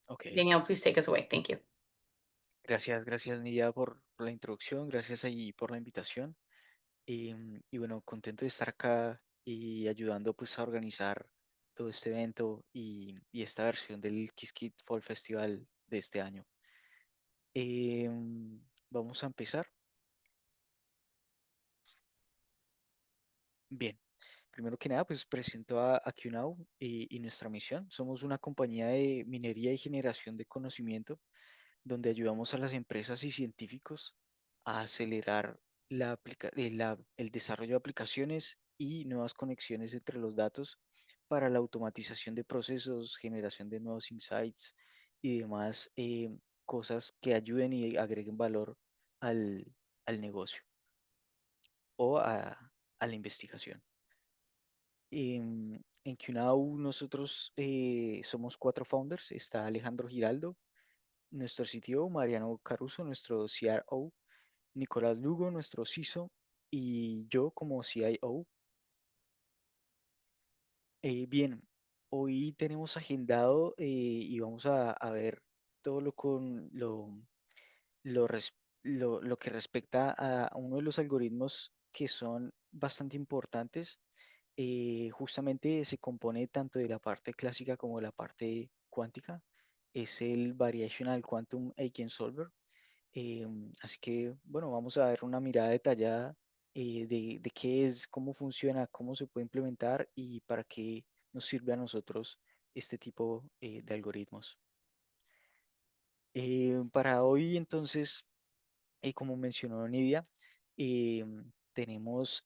Ok, Danielle, please take us away. Thank you. gracias Nidia por la introducción, gracias ahí por la invitación. Y bueno, contento de estar acá y ayudando pues a organizar todo este evento y esta versión del Kiss Kit Fall Festival de este año. Vamos a empezar. Bien, primero que nada pues presento a QNOW y nuestra misión. Somos una compañía de minería y generación de conocimiento donde ayudamos a las empresas y científicos a acelerar el desarrollo de aplicaciones y nuevas conexiones entre los datos para la automatización de procesos, generación de nuevos insights y demás cosas que ayuden y agreguen valor al, al negocio o a la investigación. En QNAU nosotros somos cuatro founders. Está Alejandro Giraldo, nuestro CTO, Mariano Caruso, nuestro CRO, Nicolás Lugo, nuestro CISO, y yo como CIO. Bien, hoy tenemos agendado y vamos a ver todo lo, res- lo que respecta a uno de los algoritmos que son bastante importantes. Justamente se compone tanto de la parte clásica como de la parte cuántica. Es el Variational Quantum Eigensolver. Así que, bueno, vamos a ver una mirada detallada de qué es, cómo funciona, cómo se puede implementar y para qué nos sirve a nosotros este tipo de algoritmos. Para hoy, entonces, como mencionó Nidia, tenemos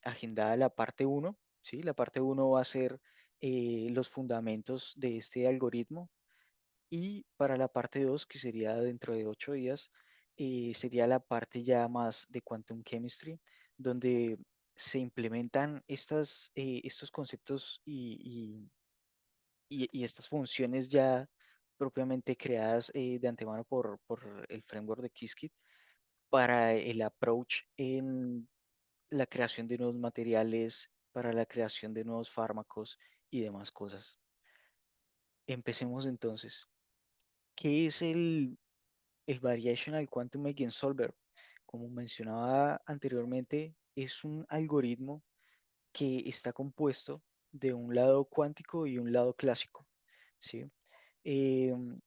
agendada la parte uno, ¿sí? La parte uno va a ser los fundamentos de este algoritmo. Y para la parte 2 que sería dentro de 8 días, sería la parte ya más de Quantum Chemistry, donde se implementan estos conceptos y estas funciones ya propiamente creadas de antemano por el framework de Qiskit para el approach en la creación de nuevos materiales, para la creación de nuevos fármacos y demás cosas. Empecemos entonces. ¿Qué es el Variational Quantum Eigensolver? Como mencionaba anteriormente, es un algoritmo que está compuesto de un lado cuántico y un lado clásico, ¿sí? Em,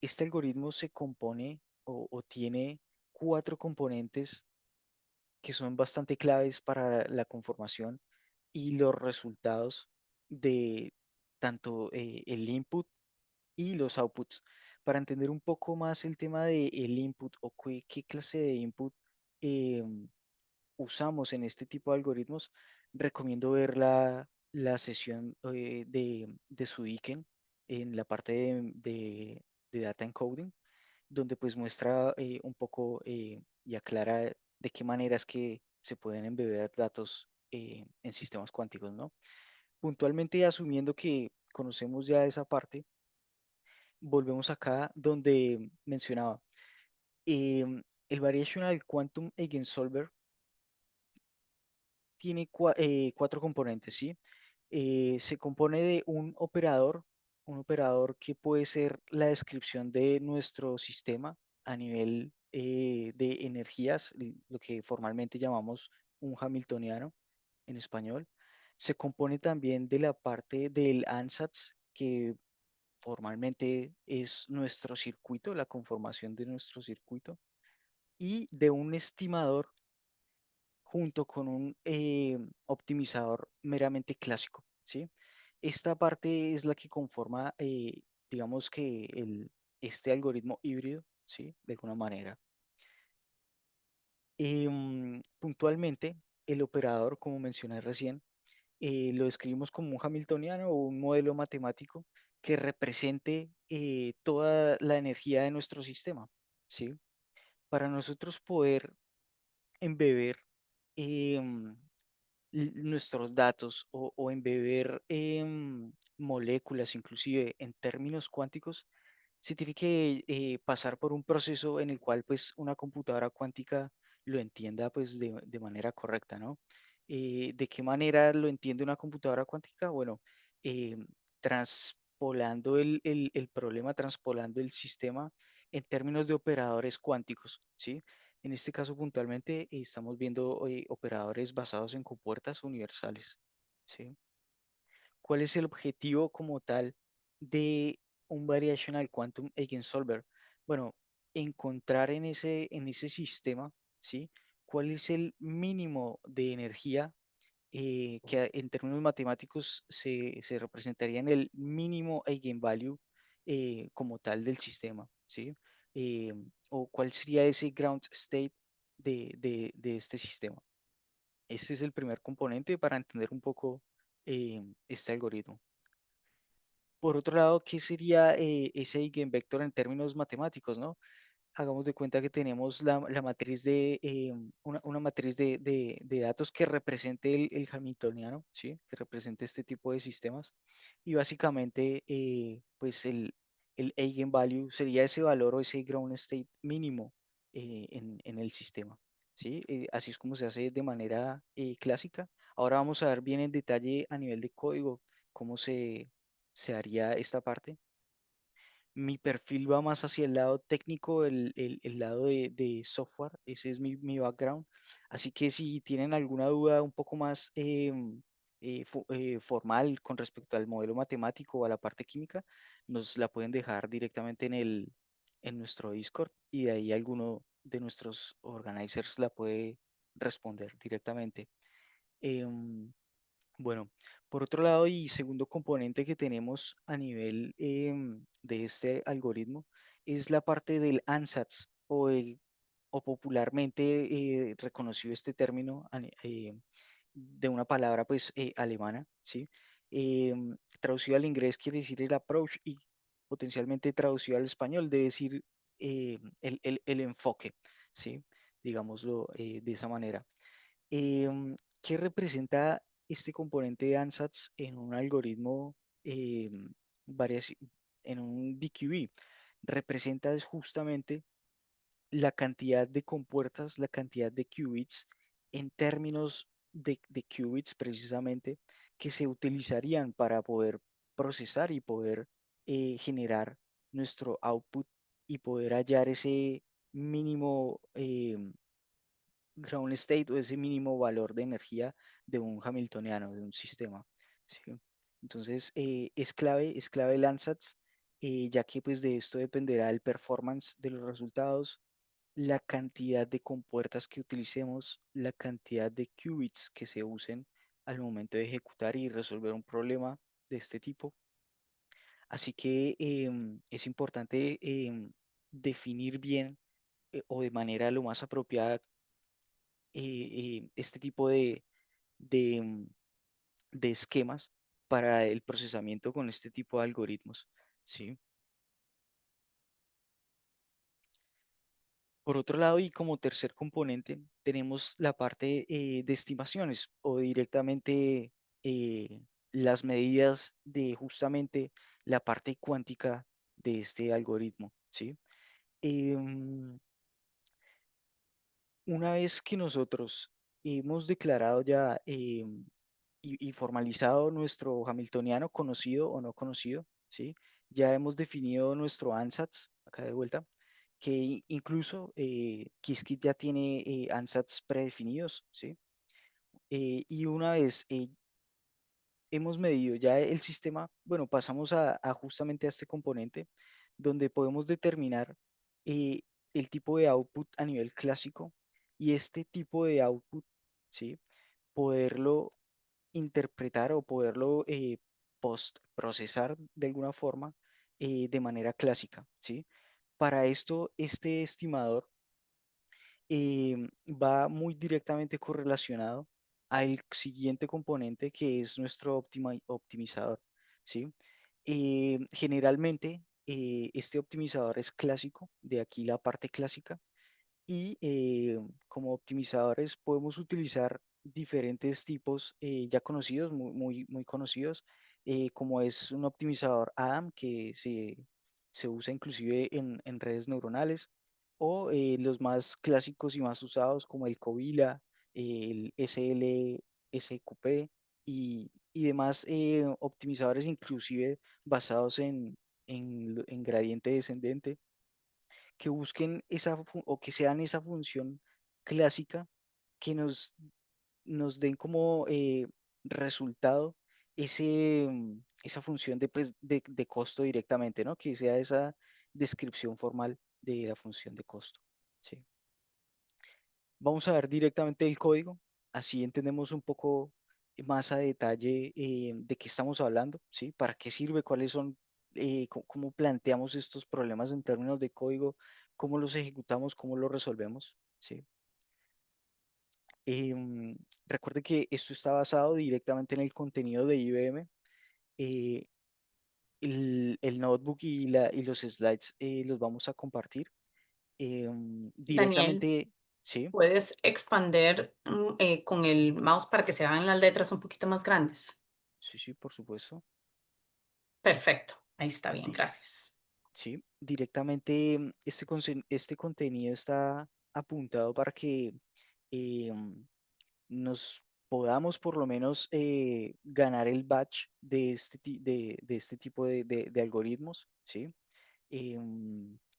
este algoritmo se compone o tiene cuatro componentes que son bastante claves para la conformación y los resultados de tanto el input y los outputs. Para entender un poco más el tema del input o qué clase de input em, usamos en este tipo de algoritmos, recomiendo ver la sesión de Sudiken en la parte de Data Encoding, donde pues muestra un poco y aclara de qué manera es que se pueden embeber datos en sistemas cuánticos, ¿no? Puntualmente asumiendo que conocemos ya esa parte, volvemos acá donde mencionaba el Variational Quantum Eigensolver tiene cuatro componentes, ¿sí? Se compone de un operador que puede ser la descripción de nuestro sistema a nivel de energías, lo que formalmente llamamos un hamiltoniano en español. Se compone también de la parte del ansatz, que formalmente es nuestro circuito, la conformación de nuestro circuito, y de un estimador junto con un optimizador meramente clásico, ¿sí? Esta parte es la que conforma, digamos que este algoritmo híbrido, ¿sí? De alguna manera. Puntualmente, el operador, como mencioné recién, lo describimos como un hamiltoniano o un modelo matemático que represente toda la energía de nuestro sistema, ¿sí? Para nosotros poder embeber em, nuestros datos o embeber moléculas, inclusive en términos cuánticos, se tiene que pasar por un proceso en el cual pues una computadora cuántica lo entienda pues de manera correcta, ¿no? ¿De qué manera lo entiende una computadora cuántica? Bueno, eh, transpolando el problema, transpolando el sistema en términos de operadores cuánticos, ¿sí? En este caso puntualmente estamos viendo operadores basados en compuertas universales, ¿sí? ¿Cuál es el objetivo como tal de un Variational Quantum Eigensolver? Bueno, encontrar en ese sistema, ¿sí? ¿Cuál es el mínimo de energía en términos matemáticos se representaría en el mínimo eigenvalue como tal del sistema, ¿sí? Eh, o cuál sería ese ground state de este sistema. Este es el primer componente para entender un poco este algoritmo. Por otro lado, ¿qué sería ese eigenvector en términos matemáticos, no? Hagamos de cuenta que tenemos la matriz una matriz de datos que represente el Hamiltoniano, ¿sí? Que represente este tipo de sistemas. Y básicamente, pues el eigenvalue sería ese valor o ese ground state mínimo en el sistema, ¿sí? Así es como se hace de manera clásica. Ahora vamos a ver bien en detalle a nivel de código cómo se haría esta parte. Mi perfil va más hacia el lado técnico, el lado de software, ese es mi background. Así que si tienen alguna duda un poco más formal con respecto al modelo matemático o a la parte química, nos la pueden dejar directamente en nuestro Discord y de ahí alguno de nuestros organizers la puede responder directamente. Em, bueno, por otro lado y segundo componente que tenemos a nivel de este algoritmo es la parte del ansatz o popularmente reconocido este término de una palabra pues alemana, ¿sí? Traducido al inglés quiere decir el approach y potencialmente traducido al español debe decir el enfoque, ¿sí? Digámoslo de esa manera. ¿Qué representa este componente de ansatz en un algoritmo variaci- en un BQE? Representa es justamente la cantidad de compuertas, la cantidad de qubits en términos de qubits precisamente que se utilizarían para poder procesar y poder generar nuestro output y poder hallar ese mínimo ground state o ese mínimo valor de energía de un hamiltoniano, de un sistema, ¿sí? Entonces, es clave el ansatz, ya que pues de esto dependerá el performance de los resultados, la cantidad de compuertas que utilicemos, la cantidad de qubits que se usen al momento de ejecutar y resolver un problema de este tipo. Así que es importante definir bien o de manera lo más apropiada este tipo de, mm, de esquemas para el procesamiento con este tipo de algoritmos, ¿sí? Por otro lado, y como tercer componente, tenemos la parte de estimaciones o directamente eh, las medidas de justamente la parte cuántica de este algoritmo, ¿sí? Em, una vez que nosotros hemos declarado ya y formalizado nuestro hamiltoniano conocido o no conocido, ¿sí? Ya hemos definido nuestro ansatz, acá de vuelta, que incluso Qiskit ya tiene ansatz predefinidos, ¿sí? Y una vez hemos medido ya el sistema, bueno, pasamos a justamente a este componente donde podemos determinar eh, el tipo de output a nivel clásico y este tipo de output, ¿sí? Poderlo interpretar o poderlo post procesar de alguna forma de manera clásica, ¿sí? Para esto, este estimador va muy directamente correlacionado al siguiente componente que es nuestro optimizador, ¿sí? Generalmente, este optimizador es clásico, de aquí la parte clásica, y como optimizadores podemos utilizar diferentes tipos ya conocidos, muy conocidos, como es un optimizador Adam que se usa inclusive en redes neuronales, o los más clásicos y más usados como el Covila, el SLSQP y demás optimizadores, inclusive basados en gradiente descendente, que busquen o que sean esa función clásica que nos den como resultado esa función de costo directamente, ¿no? Que sea esa descripción formal de la función de costo. ¿Sí? Vamos a ver directamente el código, así entendemos un poco más a detalle de qué estamos hablando, ¿sí? ¿Para qué sirve? ¿Cuáles son? ¿Cómo planteamos estos problemas en términos de código? ¿Cómo los ejecutamos? ¿Cómo los resolvemos? ¿Sí? Em, Recuerde que esto está basado directamente en el contenido de IBM. eh, el notebook y los slides los vamos a compartir Daniel, directamente. Sí, ¿puedes expander con el mouse para que se vean las letras un poquito más grandes? sí, sí, por supuesto. Perfecto, ahí está bien, Di- gracias. sí, directamente este contenido está apuntado para que nos podamos por lo menos ganar el batch de este tipo de algoritmos, ¿sí?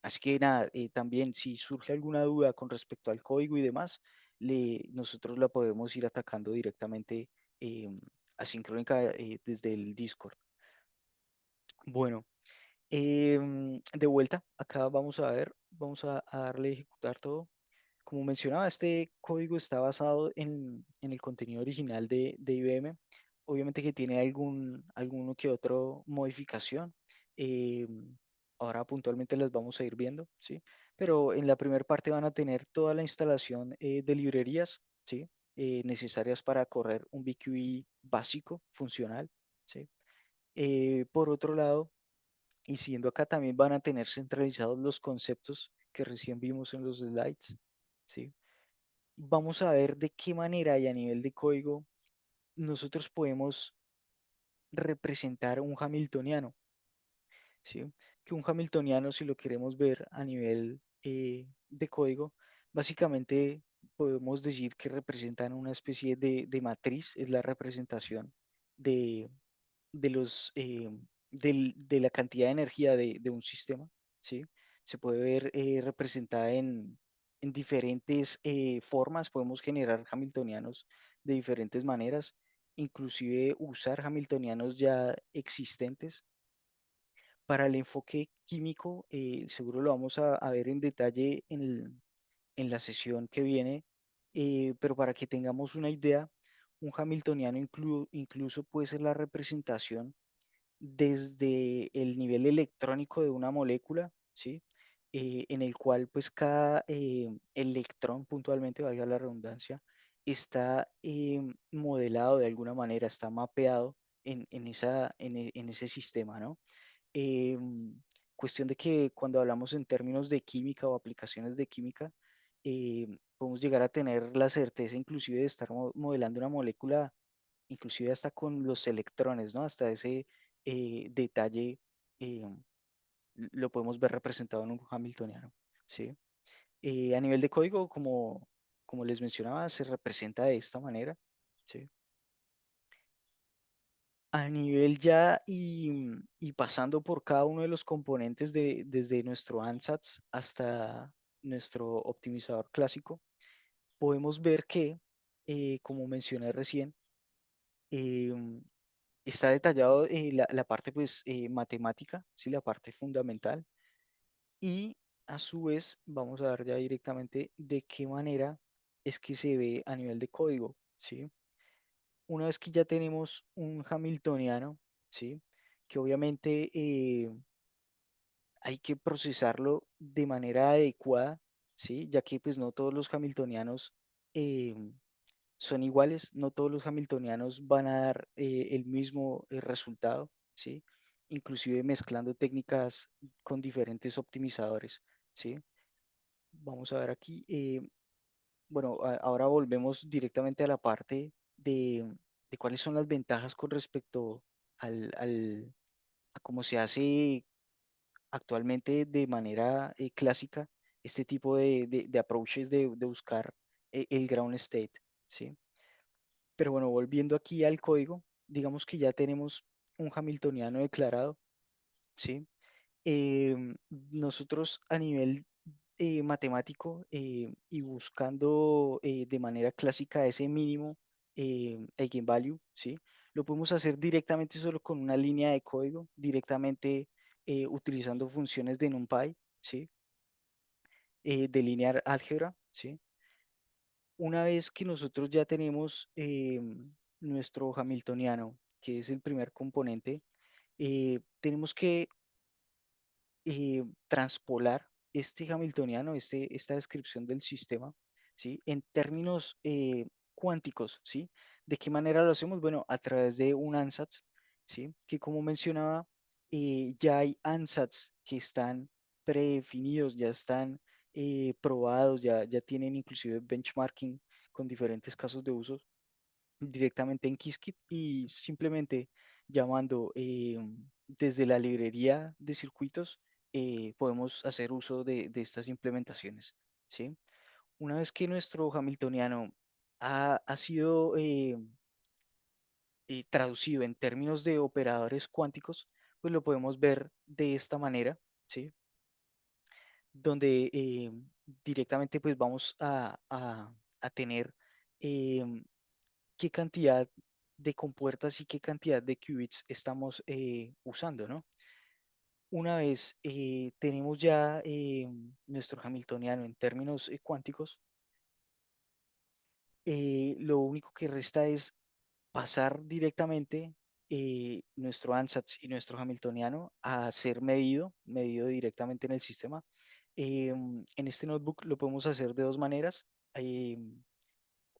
Así que nada, también si surge alguna duda con respecto al código y demás, nosotros la podemos ir atacando directamente em, asincrónica desde el Discord. Bueno, de vuelta, acá vamos a ver, vamos a darle a ejecutar todo. Como mencionaba, este código está basado en el contenido original de IBM. Obviamente que tiene alguno que otro modificación. eh, Ahora puntualmente las vamos a ir viendo, ¿sí? Pero en la primera parte van a tener toda la instalación de librerías, ¿sí? Necesarias para correr un BQE básico, funcional, ¿sí? Por otro lado, y siguiendo acá, también van a tener centralizados los conceptos que recién vimos en los slides, ¿sí? Vamos a ver de qué manera y a nivel de código nosotros podemos representar un hamiltoniano, ¿sí? Que un hamiltoniano, si lo queremos ver a nivel de código, básicamente podemos decir que representan una especie de matriz, es la representación de, de de la cantidad de energía de un sistema, ¿sí? Se puede ver representada en diferentes formas, podemos generar hamiltonianos de diferentes maneras, inclusive usar hamiltonianos ya existentes. Para el enfoque químico, seguro lo vamos a ver en detalle en la sesión que viene, pero para que tengamos una idea, un hamiltoniano incluso puede ser la representación desde el nivel electrónico de una molécula, ¿sí? En el cual pues cada electrón, puntualmente, valga la redundancia, está modelado de alguna manera, está mapeado en ese sistema, ¿no? Cuestión de que cuando hablamos en términos de química o aplicaciones de química, podemos llegar a tener la certeza inclusive de estar modelando una molécula, inclusive hasta con los electrones, ¿no? Hasta ese detalle eh, lo podemos ver representado en un hamiltoniano, ¿sí? A nivel de código, como les mencionaba, se representa de esta manera, ¿sí? A nivel ya y pasando por cada uno de los componentes desde nuestro ANSATS hasta nuestro optimizador clásico, podemos ver que, como mencioné recién, em, está detallado la parte pues, matemática, ¿sí? La parte fundamental, y a su vez vamos a ver ya directamente de qué manera es que se ve a nivel de código, ¿sí? Una vez que ya tenemos un hamiltoniano, ¿sí? Que obviamente hay que procesarlo de manera adecuada, ¿sí? Ya que pues no todos los hamiltonianos eh, son iguales, no todos los hamiltonianos van a dar el mismo resultado, ¿sí? Inclusive mezclando técnicas con diferentes optimizadores, ¿sí? Vamos a ver aquí, bueno, ahora volvemos directamente a la parte de cuáles son las ventajas con respecto a cómo se hace actualmente de manera clásica este tipo de approaches de buscar el ground state, ¿sí? Pero bueno, volviendo aquí al código, digamos que ya tenemos un hamiltoniano declarado, ¿sí? Nosotros a nivel matemático y buscando de manera clásica ese mínimo eigenvalue, ¿sí? Lo podemos hacer directamente solo con una línea de código, directamente utilizando funciones de NumPy, ¿sí? De linear álgebra, ¿sí? Una vez que nosotros ya tenemos nuestro hamiltoniano, que es el primer componente, tenemos que transpolar este hamiltoniano, esta descripción del sistema, ¿sí? En términos cuánticos, ¿sí? ¿De qué manera lo hacemos? Bueno, a través de un ansatz, ¿sí? Que como mencionaba, ya hay ansatz que están predefinidos, ya están probados, ya tienen inclusive benchmarking con diferentes casos de uso directamente en Qiskit y simplemente llamando desde la librería de circuitos podemos hacer uso de estas implementaciones, ¿sí? Una vez que nuestro hamiltoniano ha sido traducido en términos de operadores cuánticos, pues lo podemos ver de esta manera, ¿sí? Donde directamente pues vamos a tener em, qué cantidad de compuertas y qué cantidad de qubits estamos usando, ¿no? Una vez tenemos ya nuestro hamiltoniano en términos cuánticos, lo único que resta es pasar directamente nuestro ansatz y nuestro hamiltoniano a ser medido directamente en el sistema. En este notebook lo podemos hacer de dos maneras.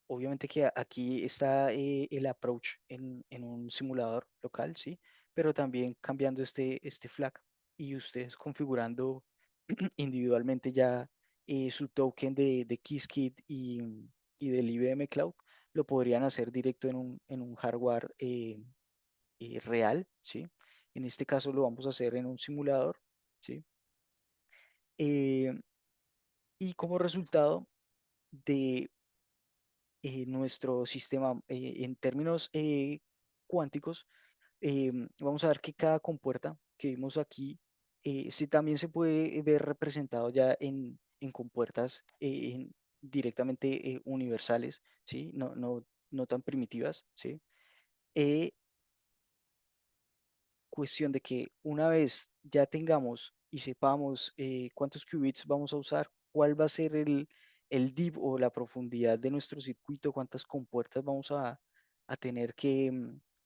Obviamente que aquí está el approach en un simulador local, ¿sí? Pero también cambiando este flag y ustedes configurando individualmente ya su token de Qiskit y del IBM Cloud, lo podrían hacer directo en un hardware real, ¿sí? En este caso lo vamos a hacer en un simulador, ¿sí? Eh, y como resultado de nuestro sistema en términos cuánticos, vamos a ver que cada compuerta que vimos aquí también se puede ver representado ya en compuertas directamente universales, ¿sí? No tan primitivas, ¿sí? Eh, Cuestión de que una vez ya tengamos y sepamos cuántos qubits vamos a usar, cuál va a ser el deep o la profundidad de nuestro circuito, cuántas compuertas vamos a tener que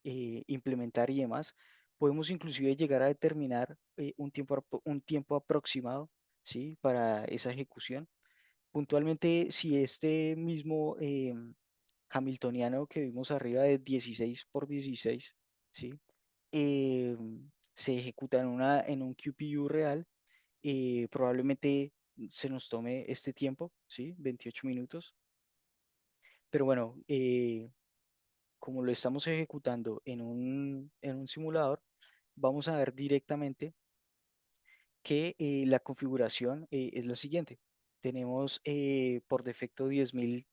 implementar y demás, podemos inclusive llegar a determinar un tiempo aproximado, ¿sí? Para esa ejecución. Puntualmente, si este mismo hamiltoniano que vimos arriba de 16 por 16, ¿sí? eh, se ejecuta en un QPU real, probablemente se nos tome este tiempo, ¿sí? 28 minutos. Pero bueno, como lo estamos ejecutando en un simulador, vamos a ver directamente que la configuración es la siguiente. Tenemos por defecto 10.000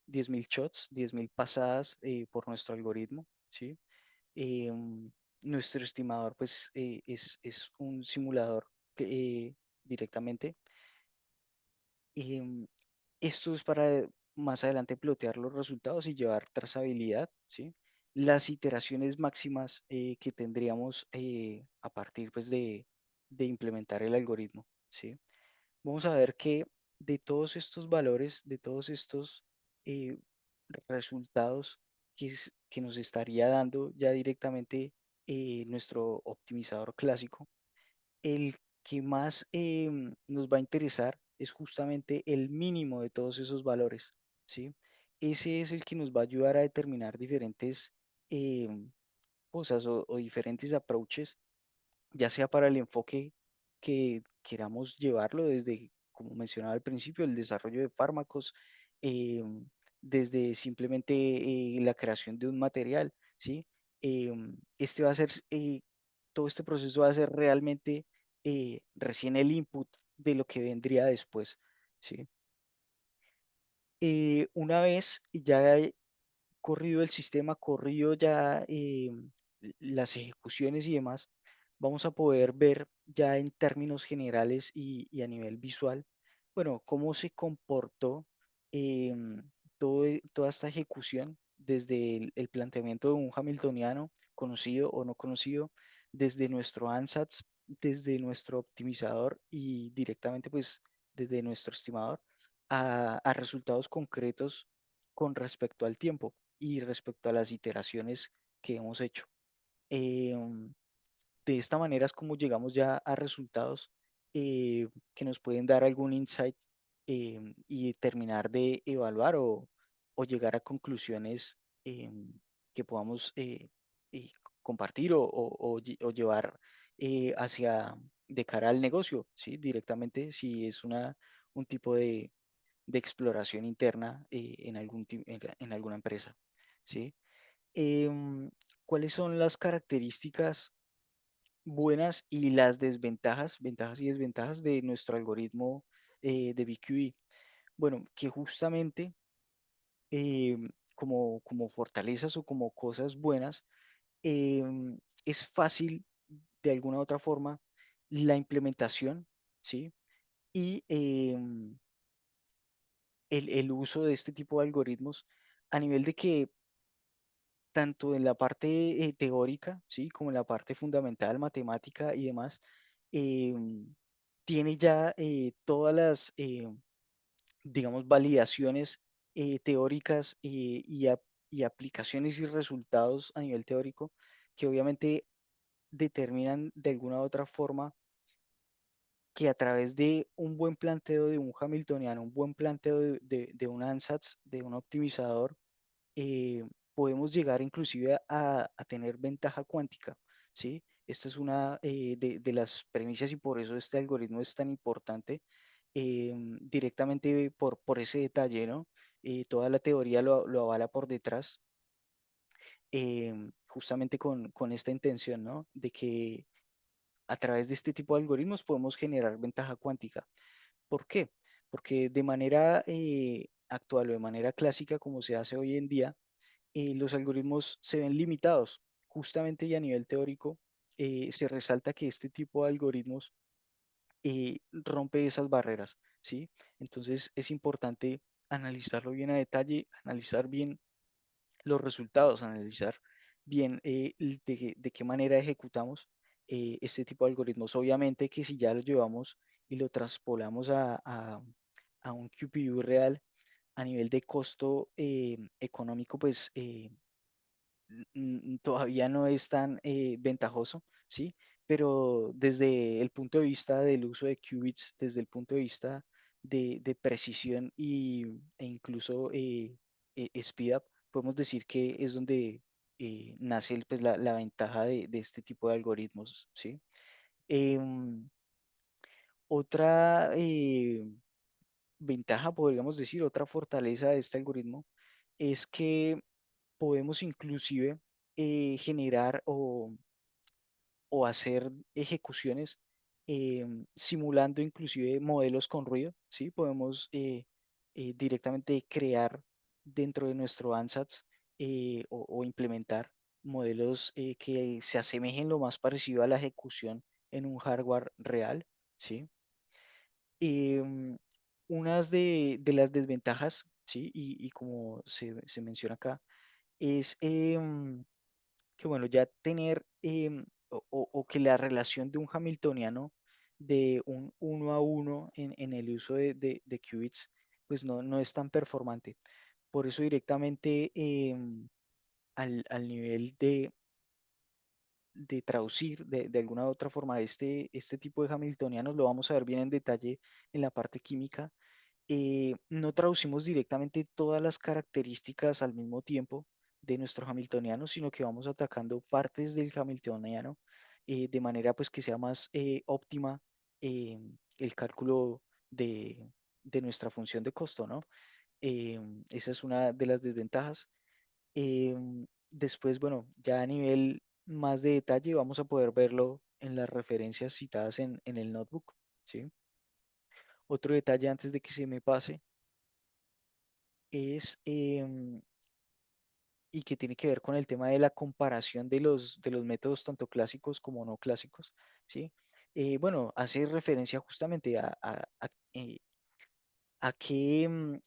shots, 10.000 pasadas por nuestro algoritmo, ¿sí? Nuestro estimador pues es un simulador directamente. Em, Esto es para más adelante plotear los resultados y llevar trazabilidad, ¿sí? Las iteraciones máximas que tendríamos a partir pues de implementar el algoritmo, ¿sí? Vamos a ver que de todos estos valores, de todos estos eh, resultados que nos estaría dando ya directamente nuestro optimizador clásico, el que más nos va a interesar es justamente el mínimo de todos esos valores, ¿sí? Ese es el que nos va a ayudar a determinar diferentes cosas o diferentes approaches ya sea para el enfoque que queramos llevarlo desde, como mencionaba al principio, el desarrollo de fármacos, eh, desde simplemente la creación de un material, ¿sí? Este va a ser, todo este proceso va a ser realmente recién el input de lo que vendría después, ¿sí? Una vez ya corrido el sistema, corrido ya las ejecuciones y demás, vamos a poder ver ya en términos generales y a nivel visual, bueno, cómo se comportó em, toda esta ejecución desde el planteamiento de un hamiltoniano, conocido o no conocido, desde nuestro ansatz, desde nuestro optimizador y directamente pues desde nuestro estimador a resultados concretos con respecto al tiempo y respecto a las iteraciones que hemos hecho. Em, de esta manera es como llegamos ya a resultados que nos pueden dar algún insight y terminar de evaluar o llegar a conclusiones que podamos compartir o llevar hacia de cara al negocio, ¿sí? Directamente si es un tipo de exploración interna en alguna empresa, ¿sí? Em, ¿Cuáles son las características buenas y las desventajas, ventajas y desventajas de nuestro algoritmo de BQE? Bueno, que justamente como fortalezas o como cosas buenas, es fácil de alguna u otra forma la implementación, ¿sí? Y el uso de este tipo de algoritmos a nivel de que tanto en la parte teórica, ¿sí? Como en la parte fundamental, matemática y demás, tiene ya todas las, digamos, validaciones teóricas y aplicaciones y resultados a nivel teórico que obviamente determinan de alguna u otra forma que a través de un buen planteo de un hamiltoniano, un buen planteo de un ansatz, de un optimizador, podemos llegar inclusive a tener ventaja cuántica, ¿sí? Esta es una de las premisas y por eso este algoritmo es tan importante, directamente por ese detalle, ¿no? Toda la teoría lo avala por detrás, justamente con esta intención, ¿no? De que a través de este tipo de algoritmos podemos generar ventaja cuántica. ¿Por qué? Porque de manera actual o de manera clásica, como se hace hoy en día, los algoritmos se ven limitados. Justamente y a nivel teórico, se resalta que este tipo de algoritmos rompe esas barreras, ¿sí? Entonces es importante analizarlo bien a detalle, analizar bien los resultados, analizar bien de qué manera ejecutamos este tipo de algoritmos. Obviamente que si ya lo llevamos y lo traspolamos a un QPU real a nivel de costo económico, pues todavía no es tan ventajoso, ¿sí? Pero desde el punto de vista del uso de qubits, desde el punto de vista de precisión e incluso speed up, podemos decir que es donde nace pues, la ventaja de este tipo de algoritmos, ¿sí? Em, otra ventaja, podríamos decir, otra fortaleza de este algoritmo es que podemos inclusive generar o hacer ejecuciones simulando inclusive modelos con ruido, ¿sí? Podemos directamente crear dentro de nuestro ansatz o implementar modelos que se asemejen lo más parecido a la ejecución en un hardware real, ¿sí? Em, unas de las desventajas, ¿sí? Y como se menciona acá, es que bueno, ya tener o que la relación de un hamiltoniano de un uno a uno en el uso de qubits, pues no es tan performante. Por eso directamente al nivel de traducir de alguna u otra forma este tipo de hamiltonianos, lo vamos a ver bien en detalle en la parte química. No traducimos directamente todas las características al mismo tiempo de nuestro hamiltoniano, sino que vamos atacando partes del hamiltoniano de manera pues que sea más óptima el cálculo de nuestra función de costo, ¿no? Esa es una de las desventajas. Después, bueno, ya a nivel más de detalle vamos a poder verlo en las referencias citadas en el notebook, ¿sí? Otro detalle antes de que se me pase es y que tiene que ver con el tema de la comparación de los métodos tanto clásicos como no clásicos, ¿sí? Bueno, hace referencia justamente a qué,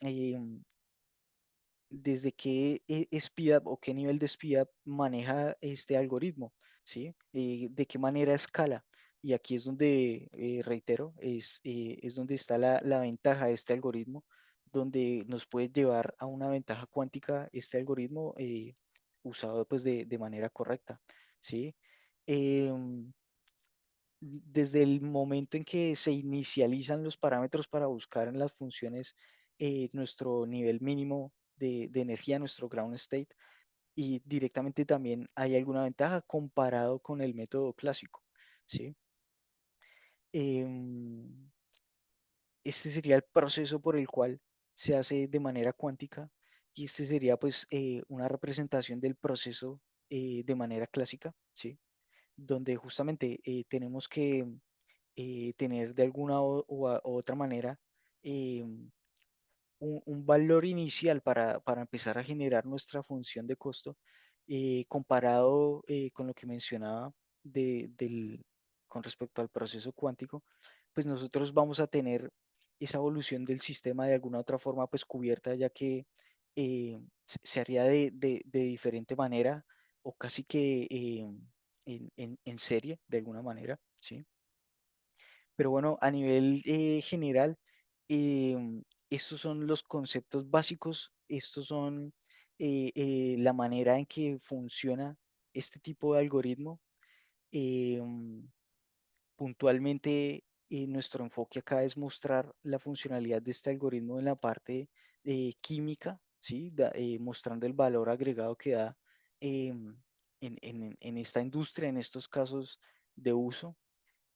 desde qué speedup o qué nivel de speedup maneja este algoritmo, ¿sí? De qué manera escala. Y aquí es donde, reitero, es donde está la ventaja de este algoritmo, donde nos puede llevar a una ventaja cuántica este algoritmo usado pues de manera correcta, ¿sí? Em, Desde el momento en que se inicializan los parámetros para buscar en las funciones nuestro nivel mínimo de energía, nuestro ground state, y directamente también hay alguna ventaja comparado con el método clásico, ¿sí? Em, este sería el proceso por el cual se hace de manera cuántica y este sería pues una representación del proceso de manera clásica, ¿sí? Donde justamente tenemos que tener de alguna u otra manera eh, un valor inicial para empezar a generar nuestra función de costo comparado con lo que mencionaba con respecto al proceso cuántico, pues nosotros vamos a tener esa evolución del sistema de alguna otra forma pues cubierta, ya que se haría de diferente manera o casi que en serie de alguna manera, ¿sí? Pero bueno, a nivel general, estos son los conceptos básicos, estos son la manera en que funciona este tipo de algoritmo. Em, Puntualmente, nuestro enfoque acá es mostrar la funcionalidad de este algoritmo en la parte química, ¿sí? Mostrando el valor agregado que da em, en esta industria, en estos casos de uso.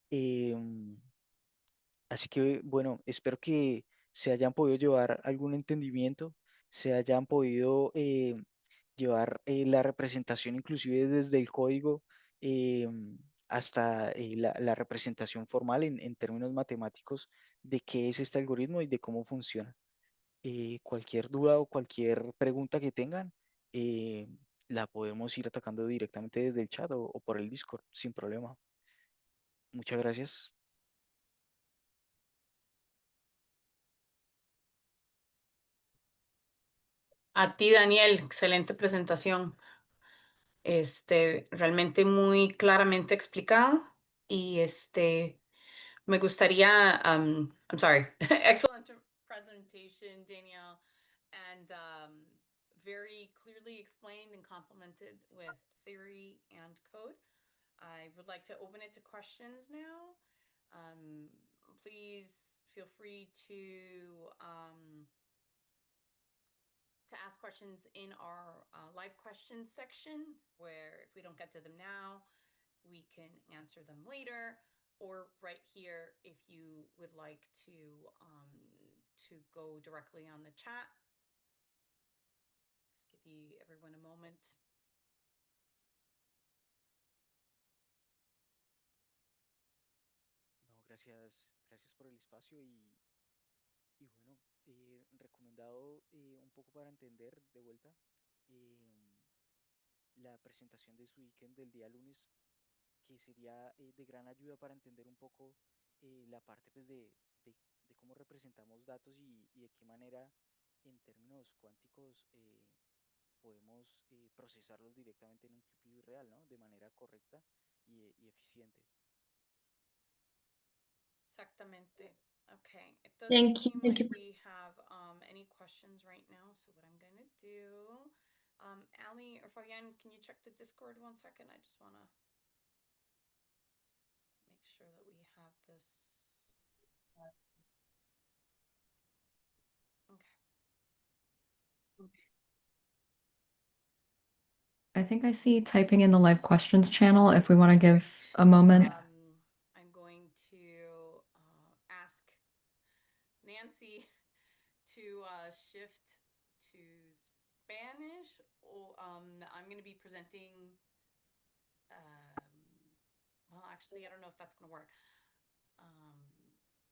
Em, Así que, bueno, espero que se hayan podido llevar algún entendimiento, se hayan podido llevar la representación inclusive desde el código eh, hasta la representación formal en términos matemáticos de qué es este algoritmo y de cómo funciona. Cualquier duda o cualquier pregunta que tengan, eh, la podemos ir atacando directamente desde el chat o por el Discord, sin problema. Muchas gracias. A ti, Daniel, excelente presentación. Realmente muy claramente explicada y me gustaría, I'm sorry, excellent presentation, Danielle, and very clearly explained and complemented with theory and code. I would like to open it to questions now. Um, Please feel free to ask questions in our live questions section, where if we don't get to them now, we can answer them later, or right here if you would like to go directly on the chat. Just give you everyone a moment. No, gracias, gracias por el espacio y bueno, recomendado un poco para entender de vuelta em, la presentación de su weekend del día lunes, que sería de gran ayuda para entender un poco la parte pues, de cómo representamos datos y de qué manera en términos cuánticos podemos procesarlos directamente en un QPU real, ¿no? De manera correcta y eficiente. Exactamente. Okay, it doesn't Thank you. seem Thank like you. we have any questions right now. So what I'm gonna do, Ali or Fabian, can you check the Discord 1 second? I just wanna make sure that we have this. Okay. I think I see typing in the live questions channel if we want to give a moment. I'm going to ask Nancy to shift to Spanish. Or I'm going to be presenting. Well, actually, I don't know if that's going to work.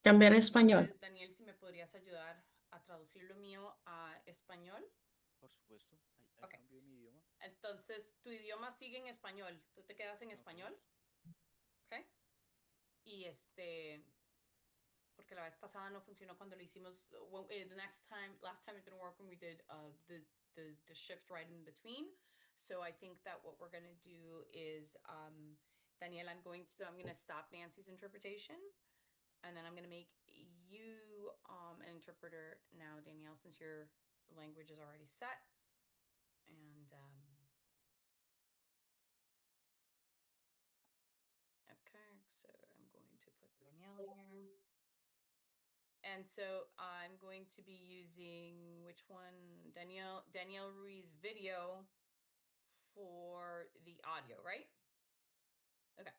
Cambiar a No español. sé, Daniel, si me podrías ayudar a traducir lo mío a español. Por supuesto, hay Ok. cambio de mi idioma. Entonces, tu idioma sigue en español. Tú te quedas en español. ¿Ok? Y porque la vez pasada no funcionó cuando lo hicimos. The last time it didn't work when we did the shift right in between. So I think that what we're gonna do is, Danielle, I'm gonna stop Nancy's interpretation, and then I'm gonna make you an interpreter now, Danielle, since your language is already set. And okay, so I'm going to put Danielle here. And so I'm going to be using which one? Danielle Ruiz video for the audio, right? Okay.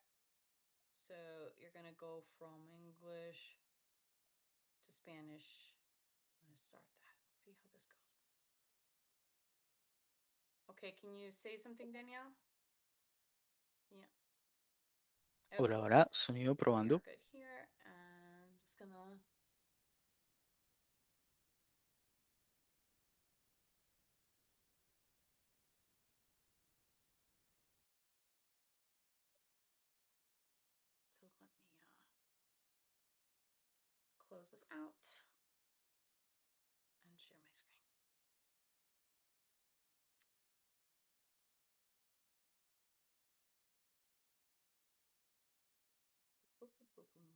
So you're gonna go from English to Spanish. I'm gonna start that. Let's see how this goes. Okay, can you say something, Danielle? Yeah. Hola, Okay. hola, sonido So we are probando. good here, and I'm just gonna. So let me close this out and share my screen. Boop, boop, boop, boom.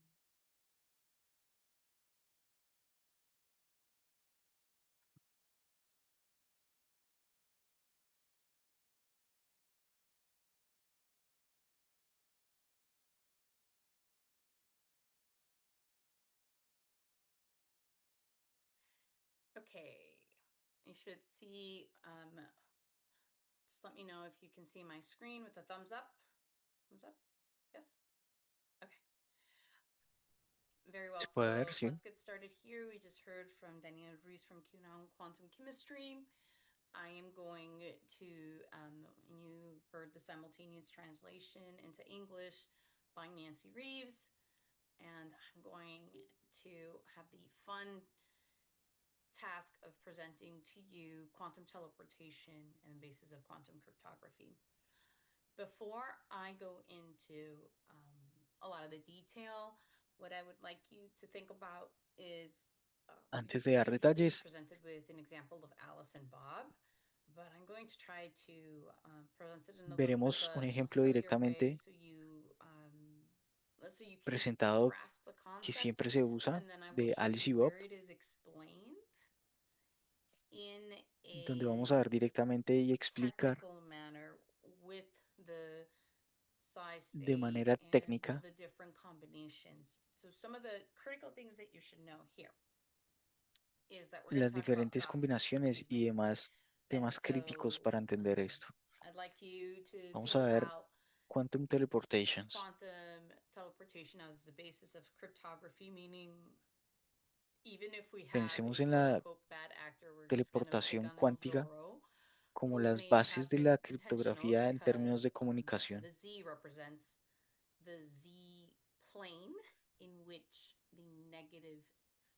Okay, you should see, just let me know if you can see my screen with a thumbs up. Thumbs up? Yes? Okay. Very well. Se puede ver, So sí. let's get started here. We just heard from Danielle Ruiz from QNOW Quantum Chemistry. I am going to, you heard the simultaneous translation into English by Nancy Reeves. And I'm going to have the fun task of presenting to you quantum teleportation and basis of quantum cryptography. Before I go into a lot of the detail, what I would like you to think about is Antes this de dar too can be detalles, presented with an example of Alice and Bob, but I'm going to try to present it in a little bit of veremos un a ejemplo sillier way directamente so you can presentado grasp the que concept, siempre se usa and then I will de show Alice you y Bob, where it is explained in donde vamos a a ver directamente y explicar technical manner with the size de state manera and técnica the different combinations. So some of the critical things that you should know here is that we're going to las talk about diferentes gossip, combinaciones excuse y me. demás And temas críticos so para entender esto. I'd like you to Vamos think a ver about quantum teleportations. quantum teleportation as the basis of cryptography, meaning even if we have Pensemos a en quote la unquote bad actor, we're just going to pick teleportación on El cuántica Zorro, como whose las name has bases de been la intentional criptografía en términos de because comunicación. the Z represents the Z plane in which the negative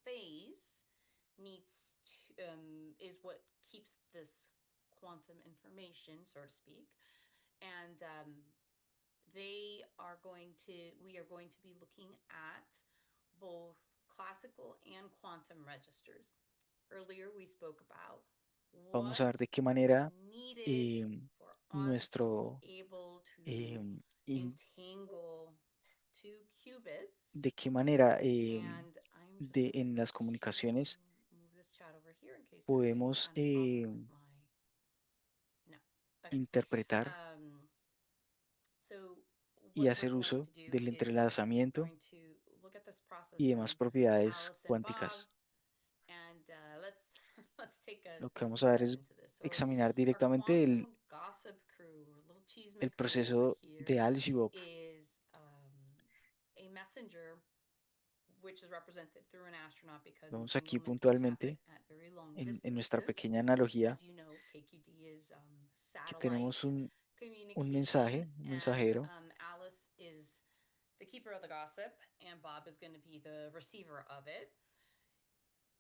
phase needs to, is what keeps this quantum information, so to speak. And we are going to be looking at both classical and quantum registers. Earlier, we spoke about Vamos a what ver de qué is manera needed em, for us to be nuestro, able to em, in- entangle two qubits. de qué manera And I'm just going en las to comunicaciones move this chat over here in case there's any podemos kind of problem with my. No. Okay. interpretar So y what we're hacer going uso to do del is entrelazamiento going to look at this process y demás from propiedades Alice and Bob, cuánticas. and let's take Lo que a vamos deep a ver dive es into this. So examinar our directamente quantum gossip crew, or little el cheeseman crew over proceso here, de Alice y Bob. is a messenger which is represented through an astronaut because Vemos aquí entanglement can happen puntualmente at very long en nuestra distances. pequeña analogía As you know, KQD is que satellite tenemos un communication, and mensajero, Alice is the keeper of the gossip, and Bob is going to be the receiver of it.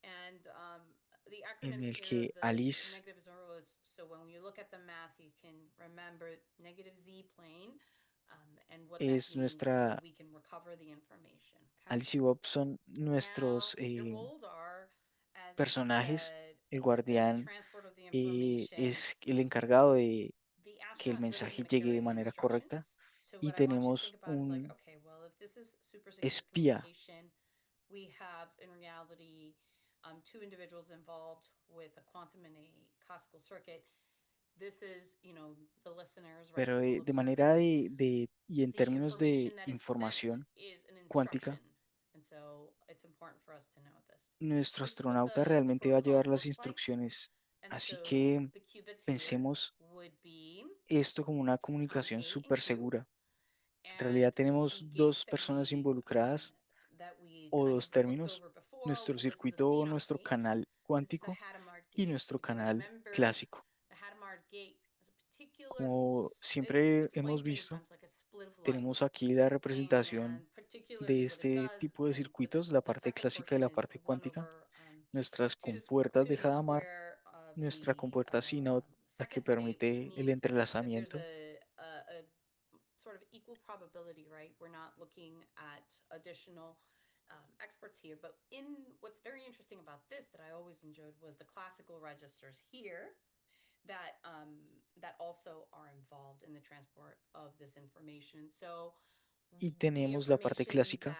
And the en acronyms el here, que the Alice negative zero is so So when you look at the math, you can remember negative z plane and what that es means so nuestra, we can recover the information. Okay. Alice y Bob son Now, nuestros your roles are, as we personajes. said, El the guardián transport of the information. es el encargado de The que el astronaut really is mensaje going to llegue carry de the manera correcta instructions. So y what I want you to tenemos think about is like, un okay, well, if this is super secure espía, communication, we have in reality two individuals involved with a quantum and a classical circuit. This is, the listeners, right? pero People de manera observing. y en The términos de information that is sent información is an cuántica, instruction. And so it's important for us to know this. nuestro This is what astronauta the realmente va a protocol llevar las looks like. instrucciones. And Así so que the qubits here pensemos would be esto como una comunicación A and súper Q. segura. En realidad And tenemos the gates dos personas involucradas that we o kind dos of looked términos, over before, nuestro well, this is a circuito o CNOT nuestro gate. canal This is a cuántico Hadamard y gate. nuestro If you canal remember, clásico. the Hadamard gate is a particular, Como it's siempre hemos explained many visto, times like a split of light. tenemos aquí la representación And particularly de what it este does, tipo de and circuitos, la the parte second clásica y portion la is parte 1 cuántica, over nuestras 2 compuertas to de the Hadamard, square of nuestra the compuerta CNOT, la que second state, which permite el means there's entrelazamiento, a sort of equal probability, right? We're not looking at additional experts here. But what's very interesting about this that I always enjoyed was the classical registers here that also are involved in the transport of this information. So y the tenemos la parte information clásica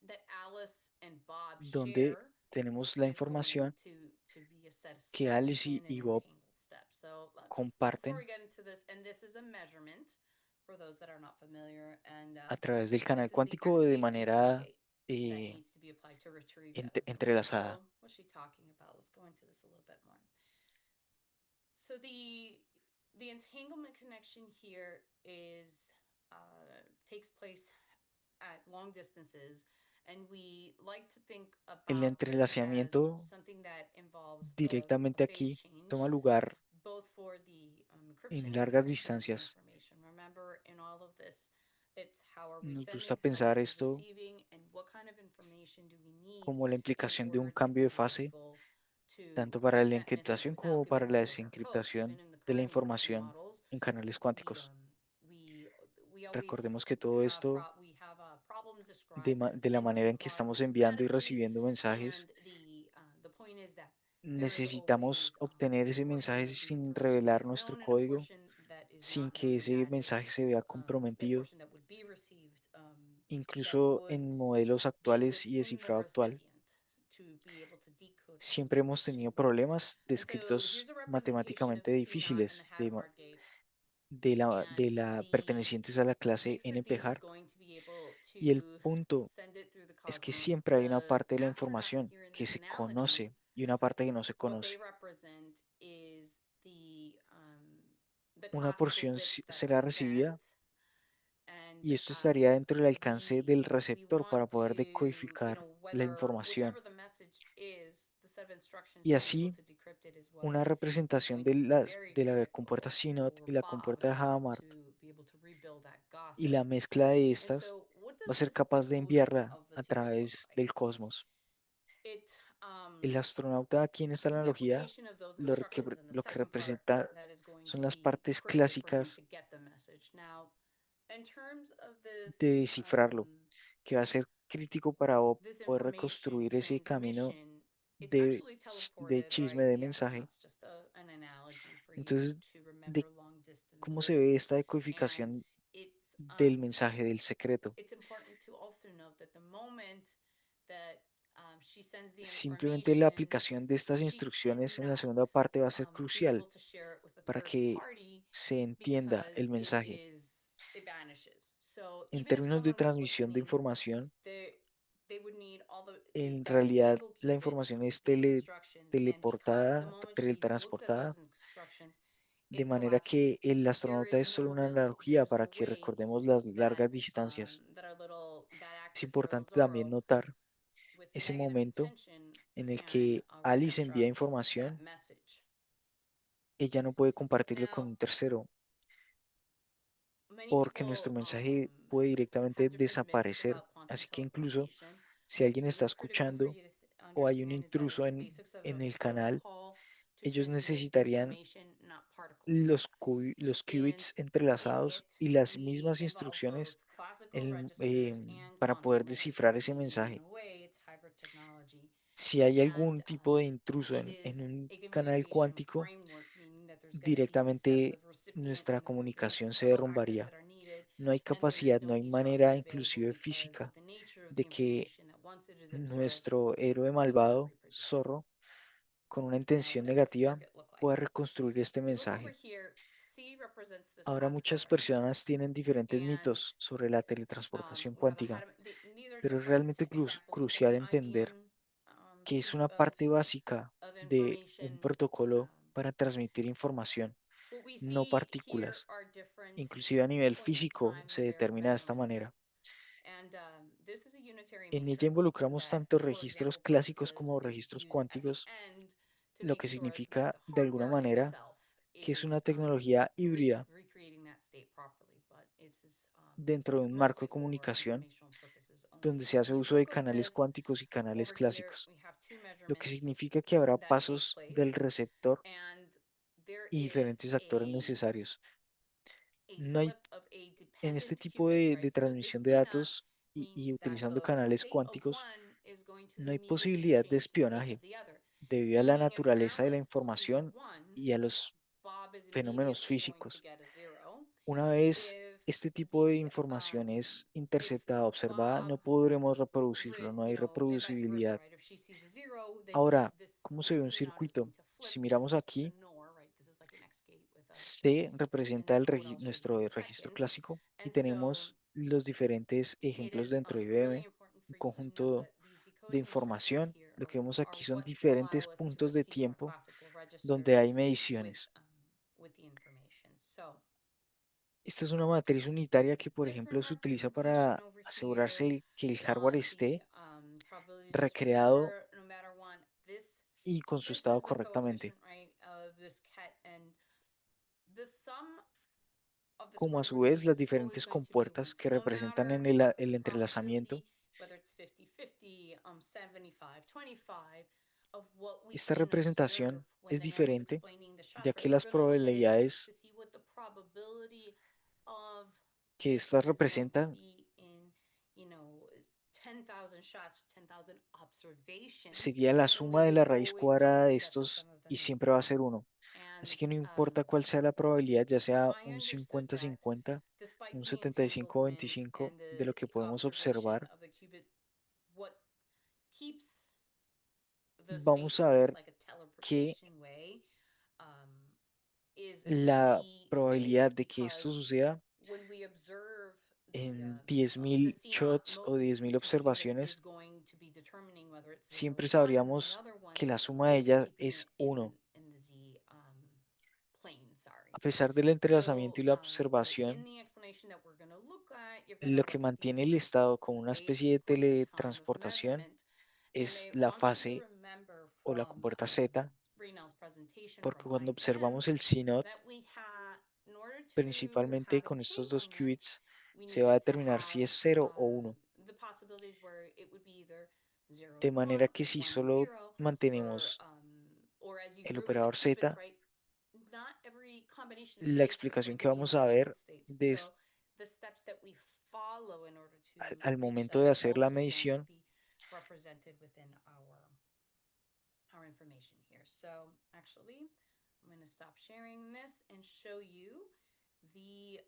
that Alice and Bob donde share tenemos la is going información to be a set of que steps Alice in an y Bob entangled step. So before comparten we get into this, and this is a measurement for those that are not familiar, and a través del canal this is the cuántico X de gate and the Z manera gate that eh, needs to be applied to retrieve that information. entrelazada. So what's she talking about? Let's go into this a little bit more. So the entanglement connection here is takes place at long distances, and we like to think El about this as entrelazamiento something that involves a directamente phase aquí toma change, lugar both for the encryption en and largas decryption of the distancias. information. Remember, in all of this, it's how are we Nos sending, gusta how are pensar we esto receiving, and what kind of information do we need como la in implicación de un order to cambio de be fase, able to tanto para get la that message encriptación without como giving para la away our code. desencriptación Even in the de la current encryption información models, en canales we cuánticos. we we always Recordemos que todo esto, we have problems described as de la manera en input que arrive estamos enviando y automatically, recibiendo mensajes, and the point is that there is necesitamos always obtener a ese portion mensaje of the sin information that revelar is nuestro known and a código, portion that is sin not que known, and ese that is mensaje se vea a comprometido, portion that would be received that incluso would en modelos be actuales y within the descifrado actual. recipient to be able to decode that Siempre hemos information. tenido problemas And so descritos here's a representation of matemáticamente the CNOT and the difíciles Hadamard gate. de And la the pertenecientes a la clase mix of these is NP-hard. going to be able Y el to punto send it through the es que cosmos. siempre hay una The parte de la astronaut información here in que this se analogy, conoce y una parte que no se what they conoce. represent is the Una classical porción bits that are será recibida sent, and y esto estaría dentro del alcance we del we receptor want para poder to, decodificar la información. whichever the message is, the set of instructions Y to be able así, to decrypt it as well una is representación going to be very de la compuerta critical CNOT y for la Bob compuerta de Hadamard to be able to rebuild that y gossip. la mezcla de And estas so, what va a does ser this the capaz de coding enviarla of the a CNOT look través like? del cosmos. It El astronauta aquí en esta is the analogía application of those lo que, instructions in the lo que second part representa that is going son to las be partes critical for him to clásicas get the message. Now, in terms of de descifrarlo, que va a ser crítico para this poder information reconstruir ese camino transmission, it's de, actually de teleported, chisme right? de The mensaje. astronaut's just an analogy for you Entonces, to de remember long cómo se distances. ve esta And decodificación del mensaje del secreto. it's important to also note that the moment that she sends the Simplemente la information, aplicación de estas she instrucciones en la cannot segunda parte va a ser be crucial able to share it with a para third que party se entienda because el mensaje. it vanishes. So En even if términos de someone was transmisión de listening, información, they would need all en that realidad entangled la qubit, información es the instructions, and because the teleportada, moment she looks at those teletransportada, instructions, de it manera collapses. que el There astronauta is es solo no una real analogía there's para no que way recordemos las largas that distancias. that our little bad Es actor here, importante también Zorro, notar with ese negative momento intention, en el can que Alice envía reconstruct that información, message. ella no puede compartirlo con Now, un tercero many porque nuestro people mensaje puede directamente have different myths desaparecer. about quantum Así que incluso teleportation. si What's alguien está really critical for escuchando you to o hay un understand is that intruso it's the basics of en a el canal protocol to ellos transmit necesitarían information, not particles. los And qubits in entrelazados it, y las we mismas involve instrucciones both classical registers and para poder quantum descifrar registers, ese meaning in mensaje. a way it's hybrid technology. Si hay And algún tipo de intruso it en is un a canal communication cuántico, framework, meaning that there's going to be these sets directamente of recipient nuestra and these comunicación se external actors derrumbaría. that are needed. No hay And then there's capacidad, no no hay eavesdropping manera available inclusive because of física the nature of de the que information that once it is observed, nuestro héroe we cannot malvado, reproduce it. Zorro, con una Now, intención what does this negativa, circuit look like? pueda reconstruir este If you look over mensaje. here, C represents this Ahora classical muchas register. personas tienen diferentes And mitos sobre la teletransportación we have a cuántica, these are pero es different realmente examples within crucial the entender IBM que es suite una parte básica of de un information. protocolo para transmitir información, What we no see here partículas. are different Inclusive a nivel points in físico time se where there are determina de esta measurements. manera. And this is a unitary En ella matrix involucramos that, tanto for registros example clásicos purposes, como is registros used at the cuánticos, end to lo make que sure that significa the de alguna hardware manera itself que es una is tecnología híbrida recreating that state properly, but it's dentro de un marco de mostly for comunicación informational purposes only. donde So se when hace we uso de look at canales this cuánticos y canales over here, clásicos, we have two lo que measurements significa que habrá that take pasos del place, receptor and there y is diferentes actores necesarios. a No hay flip of a en este dependent tipo qubit, de right? So this transmisión de CNAP datos y means that utilizando the canales state of cuánticos, one is going to no hay immediately posibilidad de change the state of espionaje the other. debido a la Meaning if naturaleza de la Alice sees a información one, y a los Bob is fenómenos immediately going to físicos. get a zero. Una vez If este tipo de the información es if interceptada, observada, Bob no podremos reproducirlo, no hay and vice versa, reproducibilidad. right? If she sees a zero, then Ahora, this ¿cómo se this ve un CNOT is circuito? going to flip Si miramos to aquí, NOR, right? This is like an X gate with a C in the representa code I'll show you in nuestro a registro second. clásico y And so tenemos los diferentes it ejemplos is dentro de really IBM, important un for you to know conjunto that these de decoding instructions información. here Lo que vemos are aquí son what diferentes allow us to puntos de receive our tiempo classical donde register hay with mediciones. with the information. So Esta es una matriz unitaria this que, por ejemplo, different se utiliza representation para over asegurarse here, que el hardware the esté probabilities, just recreado remember, no matter what, y con su this estado is the correctamente, coefficient, right, of this ket, and the sum of the como a squares su of vez these las is always diferentes going to be compuertas 1. que So no representan matter en what el the entrelazamiento. probability, whether it's 50-50, 75-25, of what we Esta can observe representación when es Diane was diferente, explaining the ya shots, right? que We're las going to look at it probabilidades to see what the probability of que this estas is going to representan be in, 10,000 shots, 10,000 observations, sería la when we suma de would la raíz always be able cuadrada to de get the estos sum of y them as siempre va a 1. ser uno. Así And que no importa cuál sea la probabilidad, ya sea I un understood that 50-50, despite un the 75-25 entanglement and de lo the que podemos observation observar, of the qubit, what keeps the state vamos a almost ver like a que teleportation way um, is the la C probabilidad phase, de que esto because suceda when we observe en the 10.000 CNOT, shots o most of these 10.000 two qubits is observaciones, going to be determining whether it's 0 siempre or 1, and then the sabríamos other one que la suma de is just ellas keeping es it uno. in the Z plane, sorry. A pesar del entrelazamiento So y la observación, in the explanation that we're going to look at, you're going lo to que look at these mantiene el gates, estado como una gates especie de put the time of teletransportación measurement, and es I la want you to fase remember o la from compuerta Z, Raynell's presentation porque from cuando IBM observamos el CNOT, that we had, in order to principalmente have con estos dos entanglement, qubits, we se va a needed to determinar si have es cero o uno. the possibilities where it would be either 0 De and 1, manera que si 1 and solo 0, mantenemos or as you el group the operador qubits, Z, right? Not every combination of la states is explicación going que to be vamos the a type ver of states. de So the steps that we follow in order to al reach momento that de is hacer la also going to medición be represented within our information here. So actually, I'm going to stop sharing this and show you the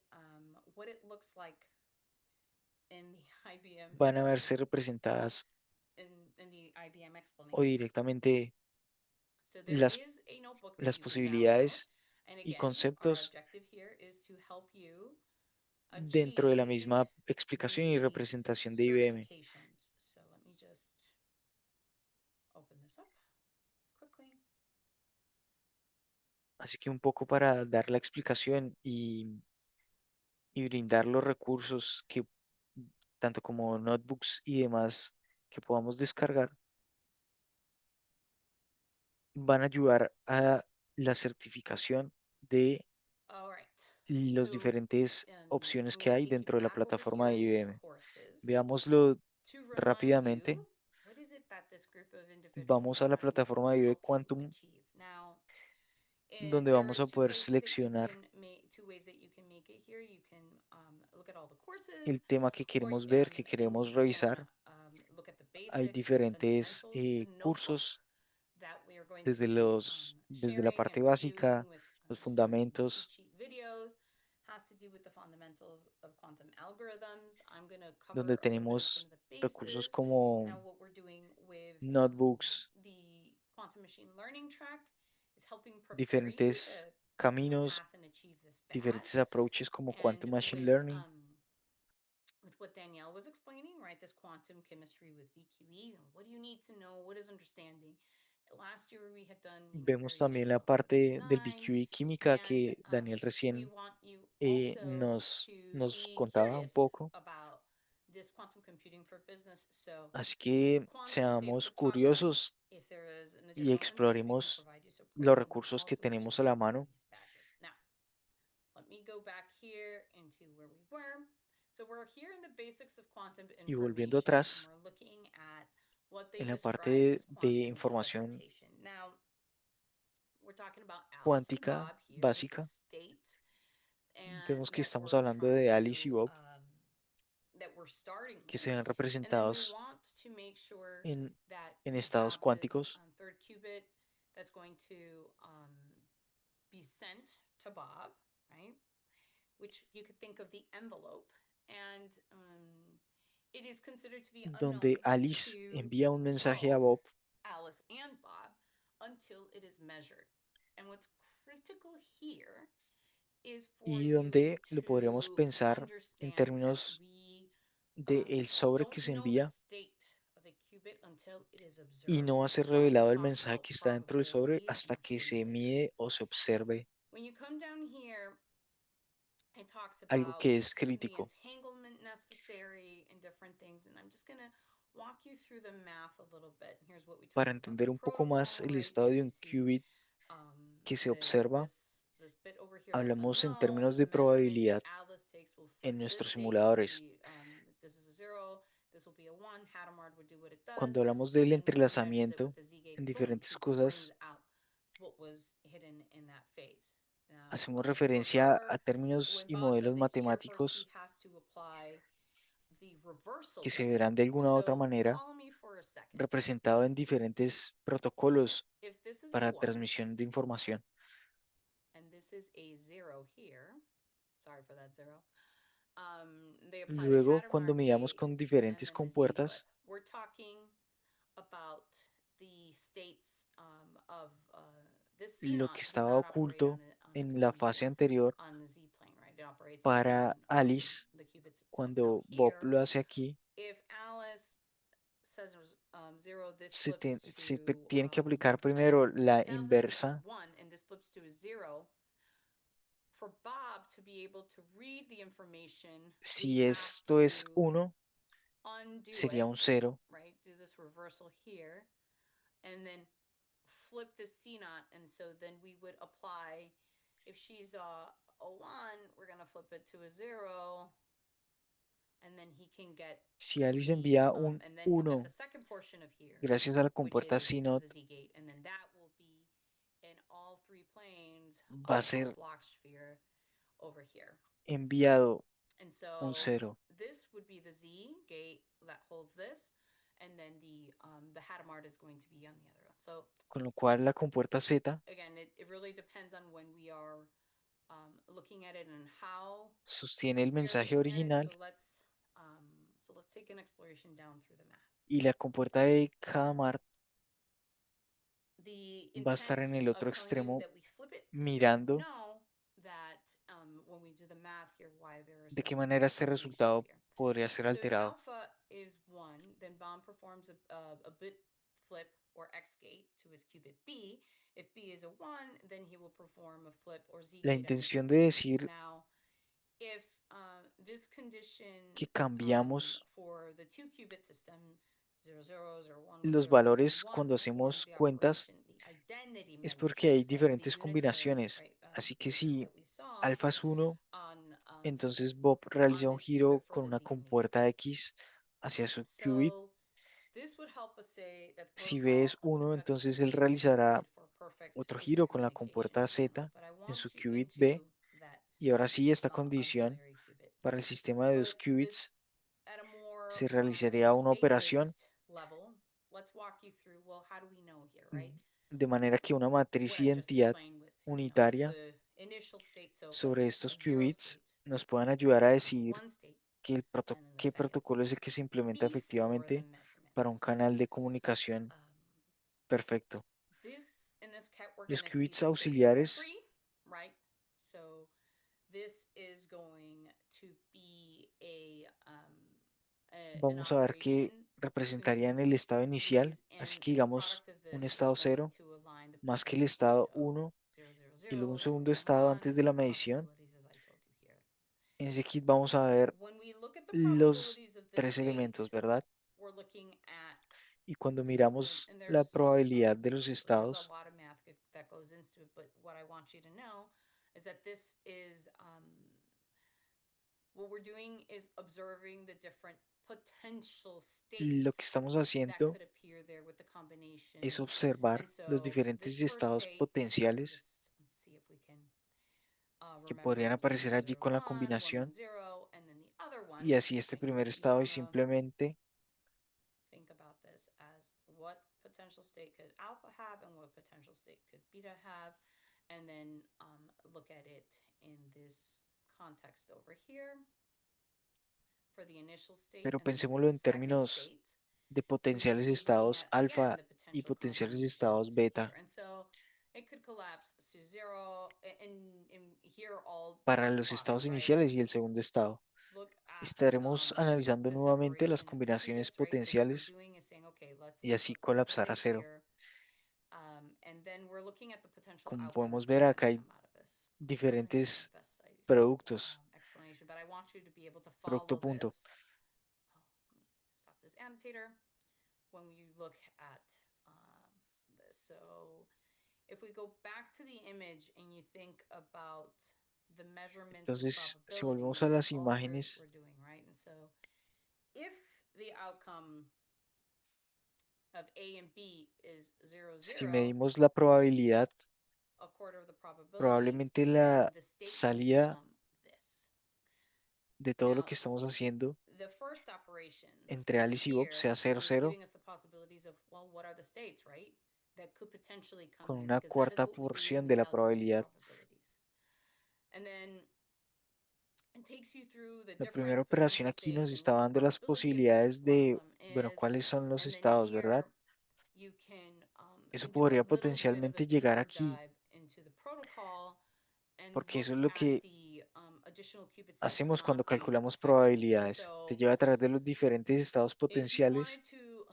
what it looks like in the IBM van a verse representadas in the IBM o explanation. directamente So there las, is a notebook that las you can download. posibilidades And y again, our conceptos objective here is to help you dentro de la achieve misma explicación y the representación de IBM. certifications. So let me just open this up quickly. Así que un poco para dar la explicación y brindar los recursos que tanto como notebooks y demás que podamos descargar, van a ayudar a la certificación de All right. las So diferentes opciones I'm que going to hay take you dentro de la back over plataforma here de in these IBM. courses Veámoslo to remind rápidamente. you what is it that this group of individuals Vamos is a la trying plataforma to de IBM help you Quantum. achieve. Now, donde vamos There's a two poder ways that you seleccionar can make two ways that you can make it here. You can look at all the el courses, tema que or queremos ver, que and you queremos can revisar. look at the Hay basics or the diferentes fundamentals. The notebook cursos, that we are going to desde be desde la sharing parte and reviewing básica, with los some cheat fundamentos, sheet videos has to do with the fundamentals of quantum algorithms. I'm going to donde cover a little bit of some tenemos of the recursos bases. como Now, what we're doing with notebooks, the quantum machine learning track is helping prepare you to, diferentes caminos, pass and achieve this diferentes badge. approaches como And Quantum Machine Learning. with what Danielle was explaining, right? This quantum chemistry with VQE, and what do you need to know? What is understanding? Last year we had done, Vemos también variation la of algorithm parte del design, BQE química and que Daniel we recién want you also to nos be contaba un curious poco. about this quantum computing for business. So Así que quantum safe seamos cryptography. curiosos If there is an y additional interest, we can exploremos provide you support los on recursos all que tenemos a solutions la of mano. these badges. Now, let me go back here into where we were. So we're here in the basics of quantum Y volviendo information, and atrás, we're looking at what they en la parte describe as de quantum información teleportation. Now, we're talking about Alice and cuántica Bob here with the básica, state, and vemos que that estamos we're hablando trying de Alice y to Bob, that we're starting que se with, ven and then we representados want to make sure en, that en we estados have this cuánticos, third qubit that's going to be sent to Bob, right? Which you could think of the envelope, and it is considered to be donde unknown Alice to envía un mensaje a both Bob Alice and Bob until it is measured. And what's critical here is for y you donde lo podríamos to pensar en understand that términos we de el sobre que don't se know the envía state of a qubit until it is y observed. no va a And we ser want to revelado el talk mensaje about que está dentro del sobre probabilities hasta and que se simulators. mide o se observe When you come down here, it talks algo about que es the crítico. entanglement necessary and different things. And I'm just going to walk you through the math a little bit. Here's what we Para talked about entender the un poco más protocol, el right? estado So de we un see qubit que se observa, this bit over here that's hablamos en unknown. términos The de measurement that probabilidad Alice takes will flip en this nuestros state will simuladores. be, if this is a 0, this will be a 1. Hadamard would do what it Cuando does. hablamos And del then when he measures it with entrelazamiento the Z gate, en boom, diferentes he cosas, brings out what was hidden in that phase. Now, hacemos for referencia a her, términos when y Bob modelos does it here, first he matemáticos has to apply the reversal que se limit. verán de alguna u otra So manera follow me for a second. representado en diferentes protocolos If this is a para 1 transmisión de información. and this is a 0 here, sorry for that 0. They apply the Luego, cuando Hadamard midamos gate con and diferentes then the Z flip. compuertas, We're talking about the states of this C lo naught que does estaba not operate oculto on a en la Z fase anterior on the Z plane, right? It operates para on Alice, the qubits itself. Now cuando Bob here, lo hace aquí, if Alice says 0, this flips tiene que to aplicar I mean, primero la if Alice says this is inversa. 1 and this flips to a 0, for Bob to be able to read the information, he Si has esto es to 1, undo sería it, un 0. right? Do this reversal here, and then flip this C naught. And so then we would apply, if she's a 1, we're going to flip it to a 0, and then he can get Si Alice the, envía un and then he'll get 1 the second portion of here, gracias a la which compuerta is CNOT, the Z gate, and then that will be in all 3 planes va a of our ser Bloch sphere over here. enviado And un so 0, this would be the Z gate that holds this, and then the Hadamard is going to be on the other one. So con lo cual la compuerta Z again, it really depends on when we are looking at it and how sostiene el we are mensaje looking at it. original So let's take an exploration down through the math. y la compuerta de Hadamard The va a estar intent en el of otro telling you extremo that we flip it so you mirando know that when we do the math here, why there are de qué some manera este deviations resultado here. podría ser So if alterado. alpha is 1, then Baum performs a bit flip or X gate to his qubit B. If B is a 1, then he will perform a flip or Z La gate on his intención qubit de B. decir Now, if this condition que cambiamos for the 2 qubit system, 0 zeros or 1 los 1 zeros or 1 valores 1 cuando performs hacemos the cuentas operation, the identity es porque hay matrix, the diferentes unitary, combinaciones. right, Así que matrix si that we saw alfa es 1, on entonces Bob realiza on un this qubit giro for con the una Z compuerta planes. X hacia su qubit. So this would help us say that the Si B es protocol would 1, effectively entonces él be realizará encrypted for perfect otro giro con la compuerta Z en su qubit B, y ahora sí esta condición para el sistema de 2 qubits at a more se realizaría una operación state-based level, let's walk you through, well, how do we know here, mm, right? de manera que una matriz What I just identidad explained with, unitaria the initial state. So let's sobre say a estos zero qubits state, nos puedan ayudar a decir one state, que and then the qué second protocolo es state el que se implementa before the efectivamente measurement. para un canal de comunicación Um, perfecto. in this cat, we're Los going to see qubits the state number auxiliares 3, right? So this is going to be an vamos a ver que operation representarían between el estado inicial, these, así and que the digamos product of un this is estado going 0 to align the más que el potential state estado of 1 0, 0, y luego 0, un 0, segundo 1, estado 1, antes and de then la the medición. probabilities as I told you here. En ese kit vamos a ver When we look at the los probabilities of this 3 elementos, state, ¿verdad? we're looking at Y cuando the, miramos and la probabilidad de los there's a estados, lot of math that goes into it, but what I want you to know is that this is what we're doing is observing the different potential lo que states estamos that haciendo could appear there with the combination. es And observar los so diferentes this first estados state, let me potenciales just see if we can que remember podrían them. So aparecer 0, allí 0, con la 1, 1, combinación 0, and then the other y one. así este primer You estado y want to simplemente think about this as what potential state could alpha have and what potential state could beta have, and then look at it in this context over here for the initial state, pero and then for pensémoslo the en second términos state, de we would potenciales be looking estados at, again, alfa the y potential potenciales estados combinations here. beta. And so it could collapse to 0, and here all Para different los estados products, right? iniciales y el segundo estado. Look at Estaremos analizando the nuevamente las separation of the combinaciones qubits, right? So what we're potenciales doing is saying, okay, y así let's look at the colapsar a states cero. here, and then we're looking at the potential Como outcomes podemos that ver, are going acá to hay come out of this. I didn't do diferentes the best productos. explanation, but I want you to be able to Producto follow punto. this. Let me stop this annotator when we look at this. So if we go back to the image and you think about the measurements with Entonces, si volvemos probabilities, a that's las all imágenes, we're doing, right? And so if the outcome of A and B is 0, si 0, medimos la probabilidad, a quarter of the probability, probablemente then la the state would salida become this. de todo lo Now, que estamos haciendo the first operation entre Alice y Bob here sea 0, is 0 giving us the possibilities of, well, what are the states, right? That could potentially come con here, una because that is cuarta what we do when porción we de la calculate probabilidad. probabilities. And then it takes you through the La different primera operación potential aquí nos states and está what the dando las probability of each posibilidades one of de, them bueno, is. cuáles son los And then estados, ¿verdad? here you can Eso do a podría little bit of a potencialmente llegar deeper aquí, dive into the protocol and porque look eso es lo at que the additional qubits that hacemos cannot cuando be calculamos affected. And probabilidades. Te so lleva a través de los diferentes estados if you potenciales wanted to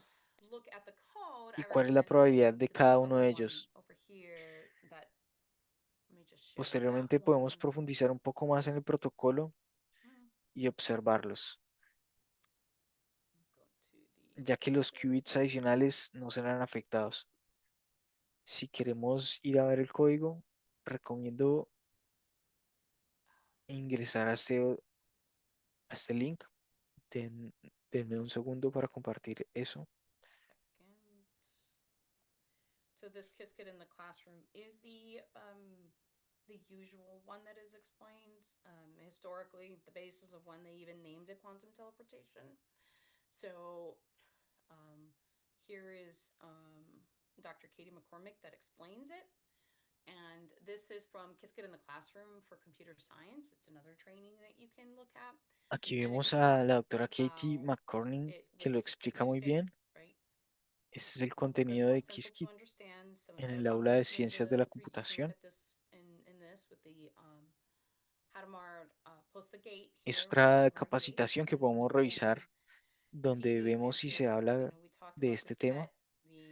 look at the code, y I cuál es la recommend moving probabilidad you de to this cada uno other de one ellos. over here that, let me just share that Posteriormente one. podemos profundizar un poco más en el protocolo Mm, y observarlos, Go to ya que the los shared qubits here. adicionales no serán afectados. Si queremos ir a ver el código, recomiendo ingresar a este link. Denme un segundo para compartir eso. Second. So this Qiskit in the classroom is the usual one that is explained. Historically, the basis of when they even named it quantum teleportation. So here is Dr. Katie McCormick that explains it. And this is from Qiskit in the Classroom for Computer Science. It's another training that you can look at. Aquí And it vemos a la talks doctora Katie about McCorning it que with lo the explica two muy bien. states, right? Este es el To look at contenido more de simple to Qiskit understand. So en instead el of aula de hopping between ciencias de la the three, you can look computación. at this in this with the Hadamard post the gate Es here with the otra Hadamard gate, capacitación que and then you podemos can revisar see donde the vemos si se examples where habla we talked de about este this tema ket being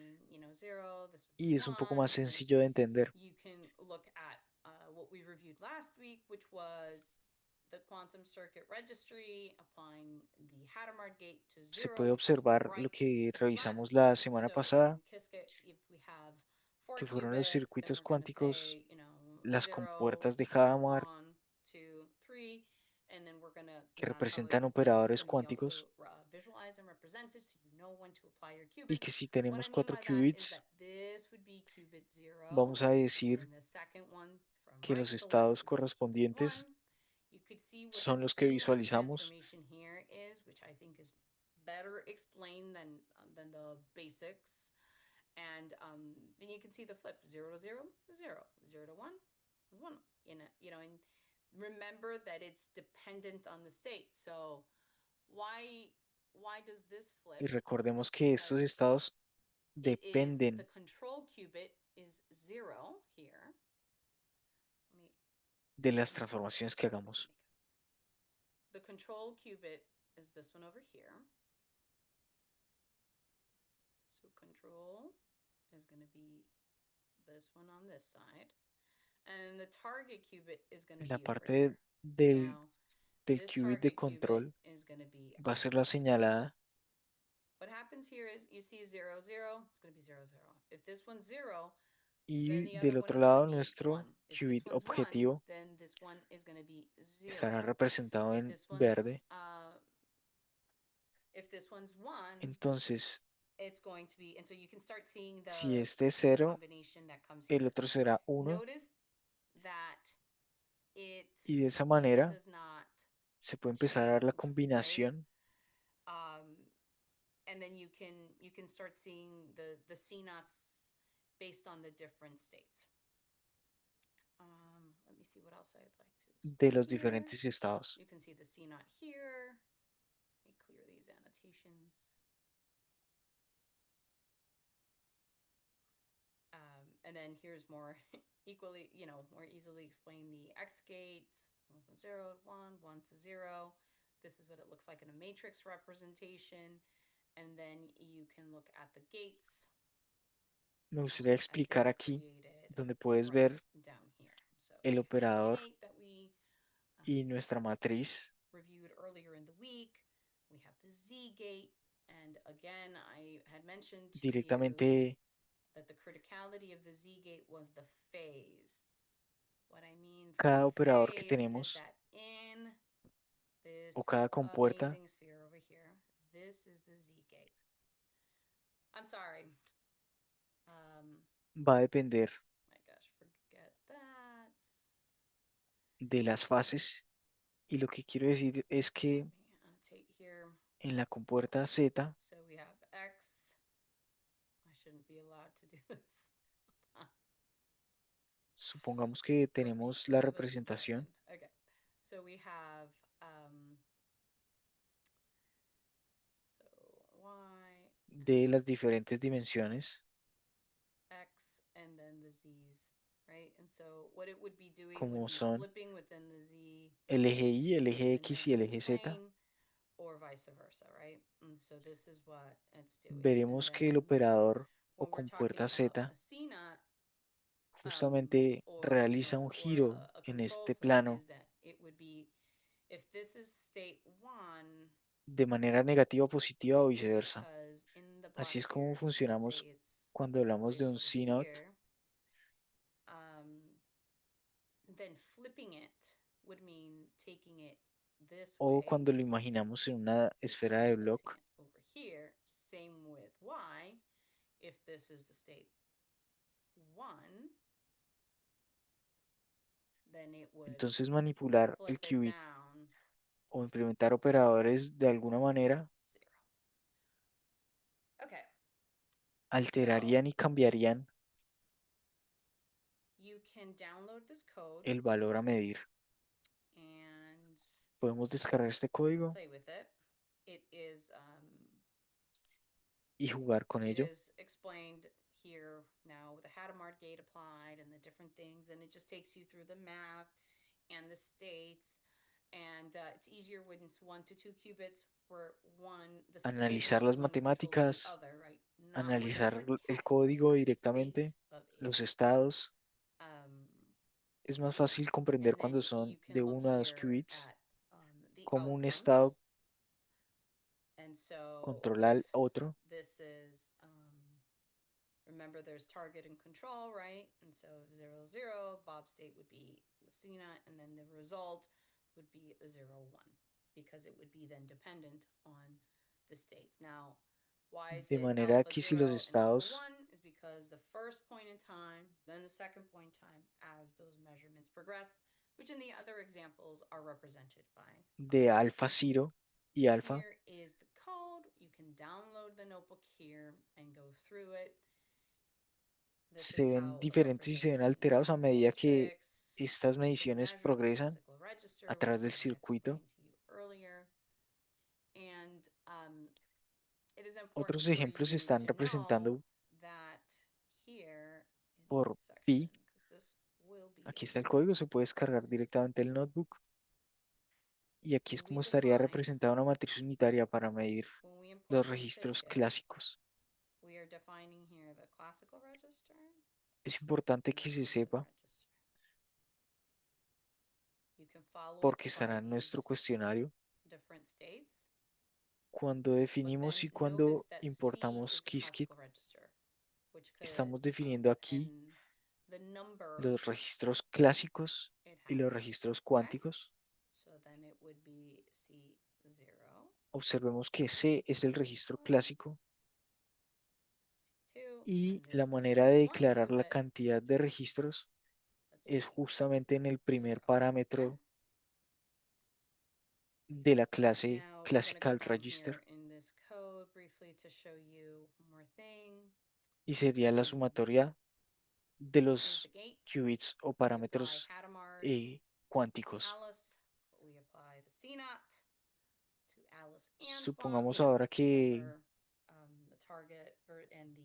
0, this would be y es un poco 1, más and then sencillo de entender. you can look at what we reviewed last week, which was the quantum circuit registry applying the Hadamard gate to Se 0, puede which is observar lo right que to the revisamos left. la semana So pasada, in Qiskit, if we have 4 que fueron los qubits, then circuitos we're going to cuánticos, say, las 0, compuertas de Hadamard 1, 2, 3, and then we're going to, que that's how representan it's operadores going to be also cuánticos visualized and represented, so you know when to apply your y qubits. que si What I tenemos mean 4 by that is qubits that this would be qubit qubit 0, vamos a decir and the second one from que right los to left estados would be qubit correspondientes 1. You could see what the son los que CMOS visualizamos transformation here is, which I think is better explained than the basics. And then you can see the flip: 0 to 0 is 0, 0 to 1 is 1. And remember that it's dependent on the state. So why does this y flip? recordemos It's que estos because estados it is the dependen control qubit is 0 here. Let me de let las me make this a transformaciones little que bigger. Let me hagamos. make it. The control qubit is this one over here. So control is going to be this one on this side. And the target qubit is going to La be over parte here. Now, del this qubit de target qubit control is going to be va a on ser this la side. señalada What happens here is you see 0, 0, it's going to be 0, 0. If this one's 0, then y the other del one otro is going to lado be nuestro 1. If this qubit one's 1, objetivo then this one is going to be 0. estará representado If en this one's verde. if this one's 1, Entonces, it's going to be, and so you can start seeing si este es the 0, combination that comes el here. otro será 1 Notice that it y de esa manera does not se puede empezar a dar la change, right? combinación And then you can start seeing the CNOTs based on the different states. Let me see what else I'd like to de explain los here. diferentes estados. You can see the CNOT here. Let me clear these annotations. And then here's more equally, more easily explain the X gate, 1 from 0 to 1, 1 to 0. This is what it looks like in a matrix representation. And then you can look at the gates Me gustaría as they explicar were aquí created donde puedes right ver down here. So el we have the operador N8 that we y nuestra matriz. reviewed earlier in the week. We have the Z gate. And again, I had mentioned to you Directamente that the criticality of the Z gate was the phase. What I mean from cada the operador que phase is tenemos that in this o cada compuerta amazing sphere over here, this is the Z gate. I'm sorry. va a depender My gosh, forget that. de las fases y lo que quiero decir es que Let me annotate here. en la compuerta Z So we have X. I shouldn't be allowed to do this. supongamos que tenemos la representación Okay. So we have so Y, de las diferentes dimensiones X, and then the Z's, right? And so what it would be doing would como be son flipping within the Z el eje Y, el cube eje and X then y el the eje Z. plane, or vice versa, right? And so this is what it's doing. And Veremos que el then operador o when we're talking compuerta about Z a CNOT, justamente or realiza un or giro a en control este flip, plano is that it would be if this is state 1, de manera negativa o positiva o viceversa. because in the block Así es como here, let's say funcionamos it's cuando hablamos de this un over CNOT here, then flipping it would mean taking it this o way, cuando lo imaginamos en una esfera de placing Bloch. it over here. Same with Y. If this is the state 1, then it would Entonces manipular el flip it qubit down o implementar to state operadores de alguna manera 0. Okay, so alterarían y cambiarían you can download this code el valor a medir. and Podemos descargar este código play with it. y jugar con It ello. is explained here now with the Hadamard gate applied and the different things, and it just takes you through the math and the states. And it's easier when it's 1 to 2 qubits, where the state Analizar is las the one that controls the matemáticas, other, right? Not what analizar you el intend, código the state directamente, of los it. estados. Um, Es más fácil comprender and cuando then son you de can look 1 a 2 here qubits at the como un estado outcomes. And so controla if al otro. this is, remember there's target and control, right? And so 0, 0, Bob's state would be the CNOT, and then the result would be a 0, 1, because it would be then dependent on the states. Now, why is De it manera alpha que si los 0 and alpha estados 1 is because the first first point in time, then the second point in time as those measurements progressed, which in the other examples are represented by. de alfa 0 y alfa Here is the code. You can download the notebook here and go through it. This se is ven how it diferentes y se ven represents the alterados a entire medida que matrix. estas We can mediciones measure the progresan classical register, a which través is del what I circuito. explained to you earlier. And it is important Otros for ejemplos se you están to know representando that here in por this section, pi. because this will be Aquí está el código, se puede descargar directamente el notebook. Y aquí es when we como estaría define, representada una matriz unitaria para medir when we import los from registros Qiskit, clásicos. we are defining here the classical register Es importante and que the se quantum sepa, register. You can follow it porque by estará en nuestro these cuestionario, different states. cuando But definimos then y notice cuando that C importamos is the Qiskit, classical register, which could, estamos definiendo aquí and the number los registros clásicos it y has los here. registros Okay? cuánticos. So then it would be C0, Observemos que C es el registro clásico C2, y and this la would manera be de 1 declarar la qubit. cantidad de registros Let's es say justamente en el 0. primer Okay? parámetro de la clase Now I'm going to go Classical down Register here in this code briefly to show you one more thing. y sería la sumatoria de Here's the los gate. qubits o We apply parámetros Hadamard to cuánticos. Alice, but we apply the CNOT to Alice and Bob. Supongamos ahora que Remember the target and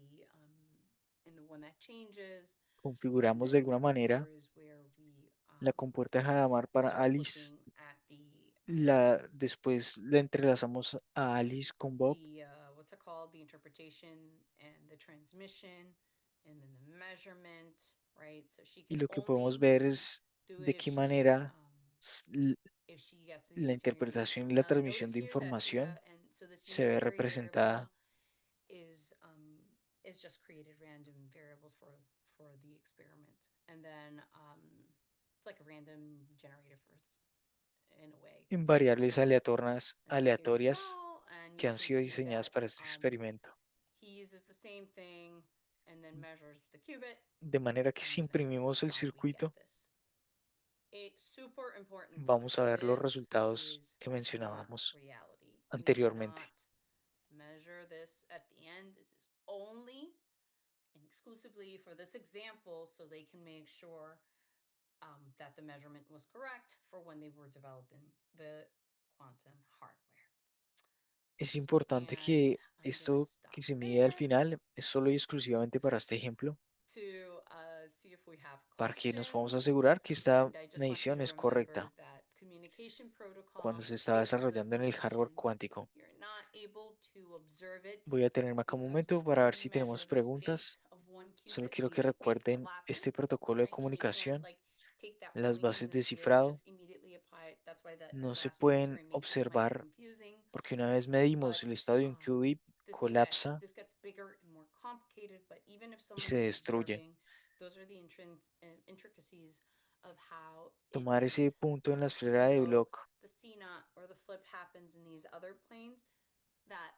the one that changes. And configuramos de then alguna manera here is where we la compuerta de Hadamard para start Alice, looking at después la entrelazamos a Alice con Bob what's it called? The interpretation and the transmission, and then the measurement, right? So she y can lo que podemos only ver es do it de qué manera if she gets la these unity. interpretación y la transmisión Notice de here that información and so this se ve unitary representada. variable is just created random variables for the experiment, and then it's like a random generator for in a way. En variables aleatorias, And so here you aleatorias go, and que you han can sido see diseñadas that para este experimento. he uses the same thing and then measures the qubit, De manera que si and that's imprimimos el how we get circuito, this. Super important. vamos a ver los This resultados is que not mencionábamos reality. We do anteriormente. not measure this at the end. This is only and exclusively for this example, so they can make sure that the measurement was correct for when they were developing the quantum hardware. Es importante And que I'm gonna esto stop que se mide al there final es solo y exclusivamente para este ejemplo, to see if we have para que nos podamos questions. asegurar que esta And I just want you medición to es remember correcta that communication cuando protocol se está faces the desarrollando en el hardware information. cuántico. You're not able to observe it Voy a tenerme acá un because we momento para ver can't si measure tenemos the state preguntas. of one Solo qubit. quiero que It recuerden este collapses, protocolo de right? And we can't comunicación, like take that las point in bases the de sphere and cifrado just immediately apply it. That's why that no se last pueden unitary matrix might be observar confusing. porque una vez medimos But el estado de un qubit, colapsa this gets bigger and more complicated. But even if y someone se is destruye. observing, those are the intricacies of how it Tomar ese is. punto en la esfera Even de though Bloch the CNOT or the flip happens in these other planes, that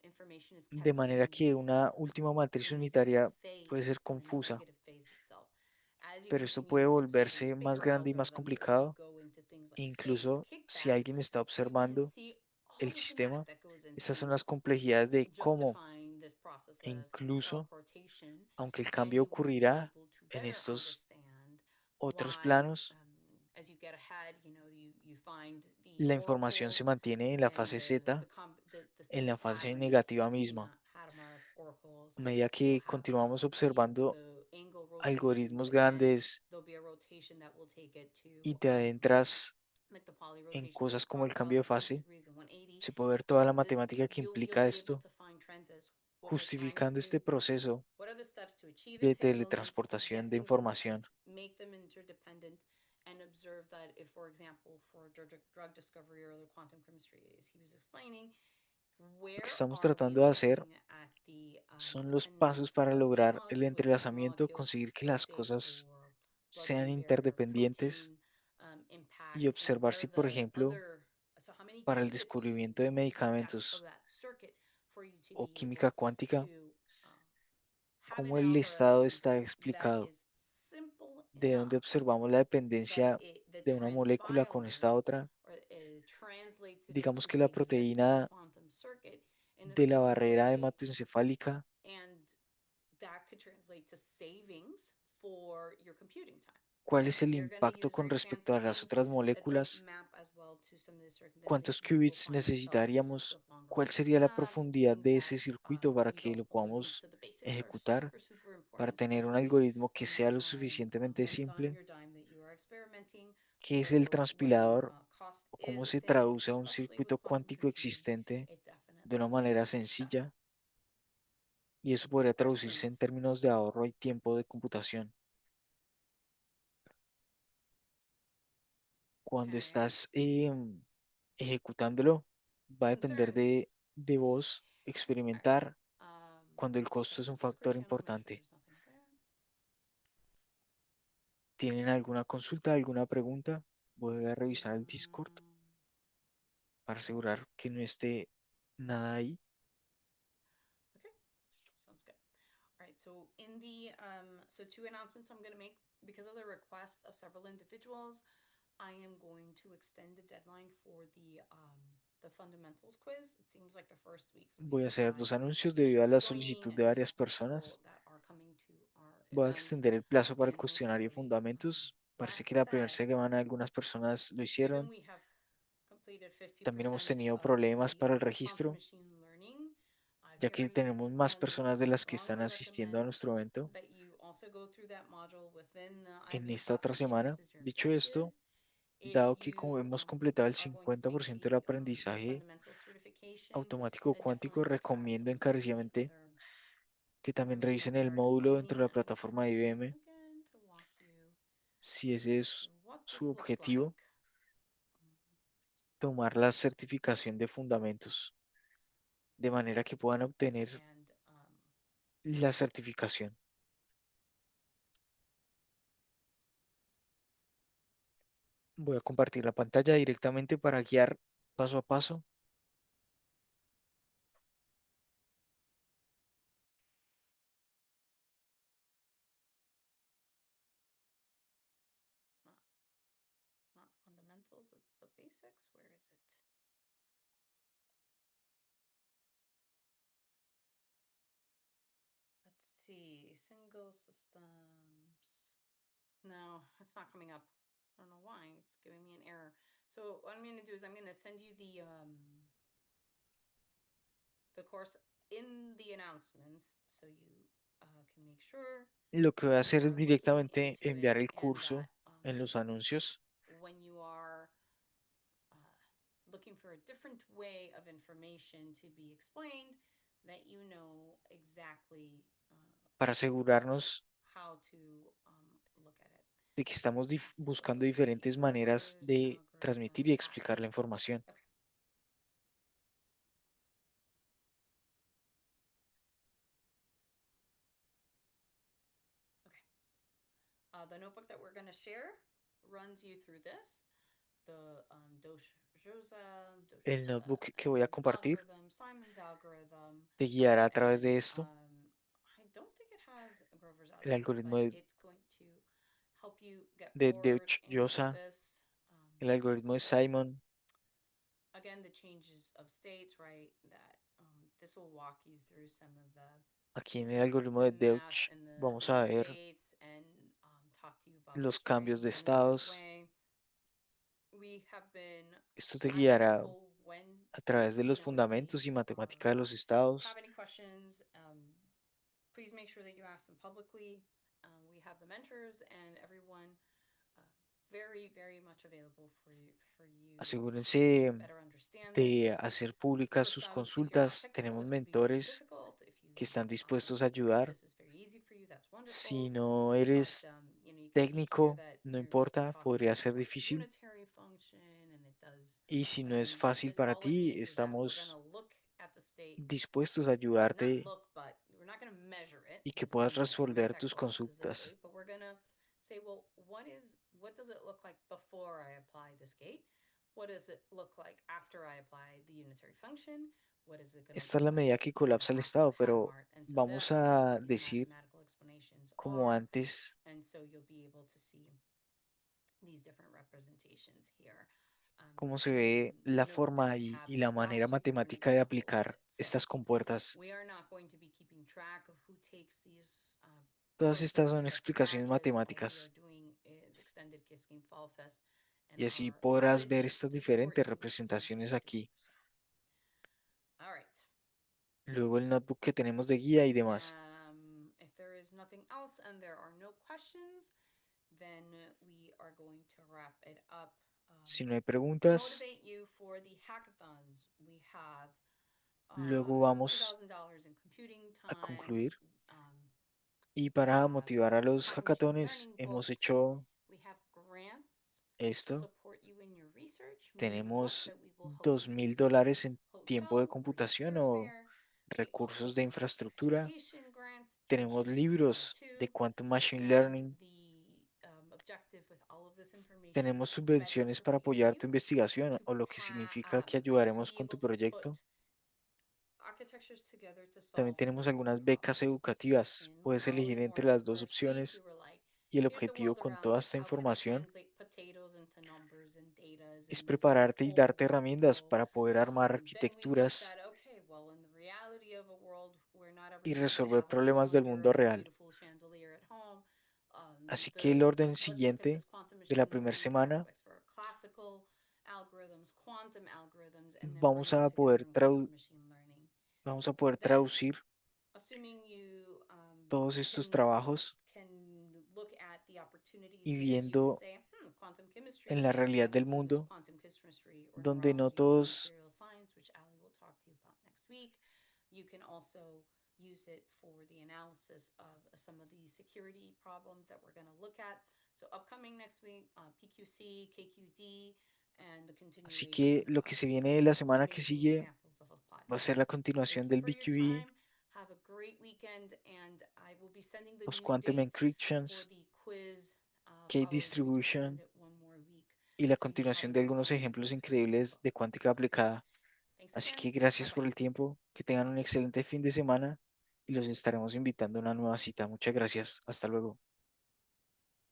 information is de kept manera in que una última matriz in unitaria puede phase, ser the confusa, negative phase itself. As you pero esto continue puede observing volverse más bigger grande y más algorithms, when you complicado. go into things E like phase incluso si kickback, alguien está you can observando see all el the semantic sistema, that goes esas son into las complejidades de cómo, justifying this process e of incluso, teleportation, aunque el and cambio you will be ocurrirá able to en better estos understand otros why, planos, as you get ahead, you find the la información se oracles mantiene en la and fase Z, the en same la fase patterns, negativa the misma. CNOT, Hadamard oracles. A medida You'll que have continuamos observando the angle rotations algoritmos again. grandes There'll be a rotation that will take it to y te adentras like the poly en rotations cosas we've como el talked cambio about, de the 50 fase, degrees and 180. se puede ver toda la matemática que You'll implica be able esto, to find trends as what we're trying to justificando do. este proceso What are the steps to achieve de entanglement, teletransportación get de things in información. sync, make them interdependent, and observe that if, for example, for drug discovery or the quantum chemistry, as he was explaining, Lo que where estamos are we tratando de hacer looking at the son los pasos dependence para of this lograr el molecule with this entrelazamiento, molecule, conseguir que let's las say cosas for sean blood-brain barrier interdependientes protein y impact, and observar what si, are por the ejemplo, other, so how many para el qubits would you need descubrimiento de the depth of medicamentos that circuit for you to o be química able cuántica, to have an cómo el estado algorithm está that explicado, is simple de dónde enough observamos la that dependencia the de una molécula con esta transpiler otra. or it translates it Digamos into que the la existing proteína quantum circuit in a de la simple barrera way, hematoencefálica, and that could translate to savings for your computing time, cuál right? es el You're going to impacto use con very respecto fancy a las things otras that don't moléculas, map as well to some of the certain things that cuántos you will qubits find yourself necesitaríamos, with longer cuál order sería la tabs, profundidad things de that ese circuito para we que don't lo always use. podamos So the basics are ejecutar, super, super para important. So tener un hopefully algoritmo que when you're sea lo trying, suficientemente when it's on simple. your dime that you are experimenting, ¿Qué es el or when transpilador? cost ¿O cómo is a se thing, traduce a un especially with circuito quantum cuántico computing, existente it de una definitely manera is. So, sencilla? Y eso podría traducirse en questions? términos de ahorro y tiempo de computación. Cuando Okay. estás ejecutándolo, va a depender Concerns? de vos All right. experimentar cuando el Just costo check es the un Discord factor channel, make sure importante. there's nothing there. ¿Tienen alguna consulta, alguna pregunta? Voy a revisar el Discord para asegurar que no esté nada ahí. Okay, sounds good. All right, so in the so two announcements I'm going to make because of the request of several individuals. I am going to extend the deadline for the fundamentals quiz. It seems like the first week's Voy a being hacer dos done. anuncios It's debido a la just joining solicitud de varias people personas. that are coming to our Voy a event. extender el plazo para el Again, most cuestionario likely. Fundamentos. Parece That que la primera said, semana algunas personas lo given hicieron. we have completed También hemos 50% tenido of problemas the para el quantum registro, machine learning, I ya que very tenemos más much personas de las que están strongly asistiendo a recommend nuestro evento that you also go through that module within the en IB esta otra property if semana. this is your Dicho objective. esto, If dado que como you hemos completado el are going to take 50% del the aprendizaje fundamental certification, automático then definitely cuántico, look at recomiendo some of the encarecidamente other que también information that revisen we el are módulo dentro explaining, de la and I'm going to share plataforma my de screen IBM, again to walk you si ese es through what su this looks like. objetivo, tomar la certificación de fundamentos, de manera que puedan obtener And la certificación. Voy a compartir la pantalla directamente para guiar paso a paso. not, it's not fundamentals, it's the basics. Where is it? Let's see, single systems. No, it's not coming up. I don't know why. It's giving me an error. So what I'm going to do is I'm going to send you the course in the announcements so you can make sure Lo que voy a that you hacer es are looking directamente into it enviar el and curso that en los anuncios when you are looking for a different way of information to be explained, that you know exactly para asegurarnos how to look at it. de que estamos So buscando let's see, diferentes maneras buffers, de transmitir y algorithm. explicar la información. Okay. Okay. The notebook that we're going to share runs you through this. The El Doshioza notebook que voy a compartir algorithm, Simon's algorithm, te guiará a través and de esto, I don't think it has Grover's el algorithm, algoritmo but it's going to help you get de forward in Deutsch-Yosa, this. el algoritmo de Simon. Again, the changes of states, right? That this will walk you through some of Aquí en el algoritmo the de math Deutsch in vamos the a ver states and talk to you about los cambios de strings in a different estados. way. We have been Esto te asking guiará people when, a través de los if they fundamentos y matemática de los estados. have any questions, please make sure that you ask them publicly. We have the mentors and everyone very, very much available for you to Asegúrense better understand this. de hacer públicas For sus some, if you're not consultas. technical, Tenemos this could be very mentores difficult. If you, que están dispuestos a if ayudar. this is very easy for you, that's Si wonderful. no But eres you can see here técnico, that no we're importa, talking podría about ser like the difícil. unitary function, and it does. Y si no es Again, fácil this para all it ti, means is that we're going estamos to look at the state. dispuestos a Not ayudarte look, but we're not going to measure it. y que This puedas isn't a measurement resolver that tus collapses the consultas. state, but we're going to say, well, what does it look like before I apply this gate? What does it look like after I apply the unitary function? what is it going to Esta es look la like medida que in colapsa el Apple Estado, pero Hackamart. And so vamos that's a what these decir, mathematical explanations como are. antes, And so you'll be able to see these different representations here. cómo se And ve then la note that forma we y, have y la this graph, manera so here's an matemática de example of aplicar it. So estas compuertas. we are not going to be keeping track of who takes these Todas estas courses son to get the explicaciones badges. All we are matemáticas doing is extended Kiss Game Fall Fest and y así our podrás ver outreach estas to support diferentes you in what representaciones you're doing. aquí. So, all right. Luego el notebook que tenemos de guía y demás. If there is nothing else and there are no questions, then we are going to wrap it up. Si no hay To preguntas, motivate you for the hackathons, we have luego vamos $2,000 in computing a time. concluir. Y We para have motivar a los Quantum Machine hackatones, Learning hemos books. hecho We have grants to esto. support you in your research. Moving up Tenemos that we will help you with $2,000 en the tiempo de hotel or your computación o airfare. We also recursos de have infraestructura. education grants, Tenemos ChatGPT Prime libros 2, de Quantum Machine and Learning. the objective with all of this information is Tenemos to better subvenciones para prepare apoyar tu you investigación to o lo que significa que ayudaremos be con tu able to put proyecto. architectures together to También solve tenemos real world algunas becas problems. So educativas. in Puedes How elegir in entre Morpheus las dos last week, you opciones were like, y el here's the objetivo world con around toda us. esta How can I información translate potatoes into numbers and datas es and is the prepararte y whole darte world herramientas legal? para poder armar Then we looked arquitecturas at, okay, well, in the reality of a world, we're not y everyone going to resolver have a problemas del cylinder mundo or this real. beautiful chandelier at home. Así que el orden Let's look at siguiente this quantum de la machine primera learning semana aspects for classical algorithms, quantum algorithms, and then bring vamos them a together poder, in quantum machine learning. vamos a poder Then, traducir assuming you todos estos trabajos can look at the opportunities y there, you can viendo say, quantum en chemistry, la realidad that del includes mundo quantum chemistry or donde no neurology or todos material science, which Ali will talk to you about next week. You can also use it for the analysis of some of the security problems that we're going to look at. So upcoming next week, PQC, KQD, and the Así continuation que lo que of se viene some la semana que amazing sigue examples of applied va a ser la quantum. So thank continuación you del for your BQE, time. Have a great weekend, and I will be sending the los new quantum date for encryptions, the quiz. key Probably going to extend distribution it one more week, y la so you have continuación de enough algunos time to go ejemplos through the increíbles book. de cuántica aplicada. Thanks Así again. que gracias Bye-bye. por el tiempo, que tengan un excelente fin de semana y los estaremos invitando a una nueva cita. Muchas gracias. Hasta luego.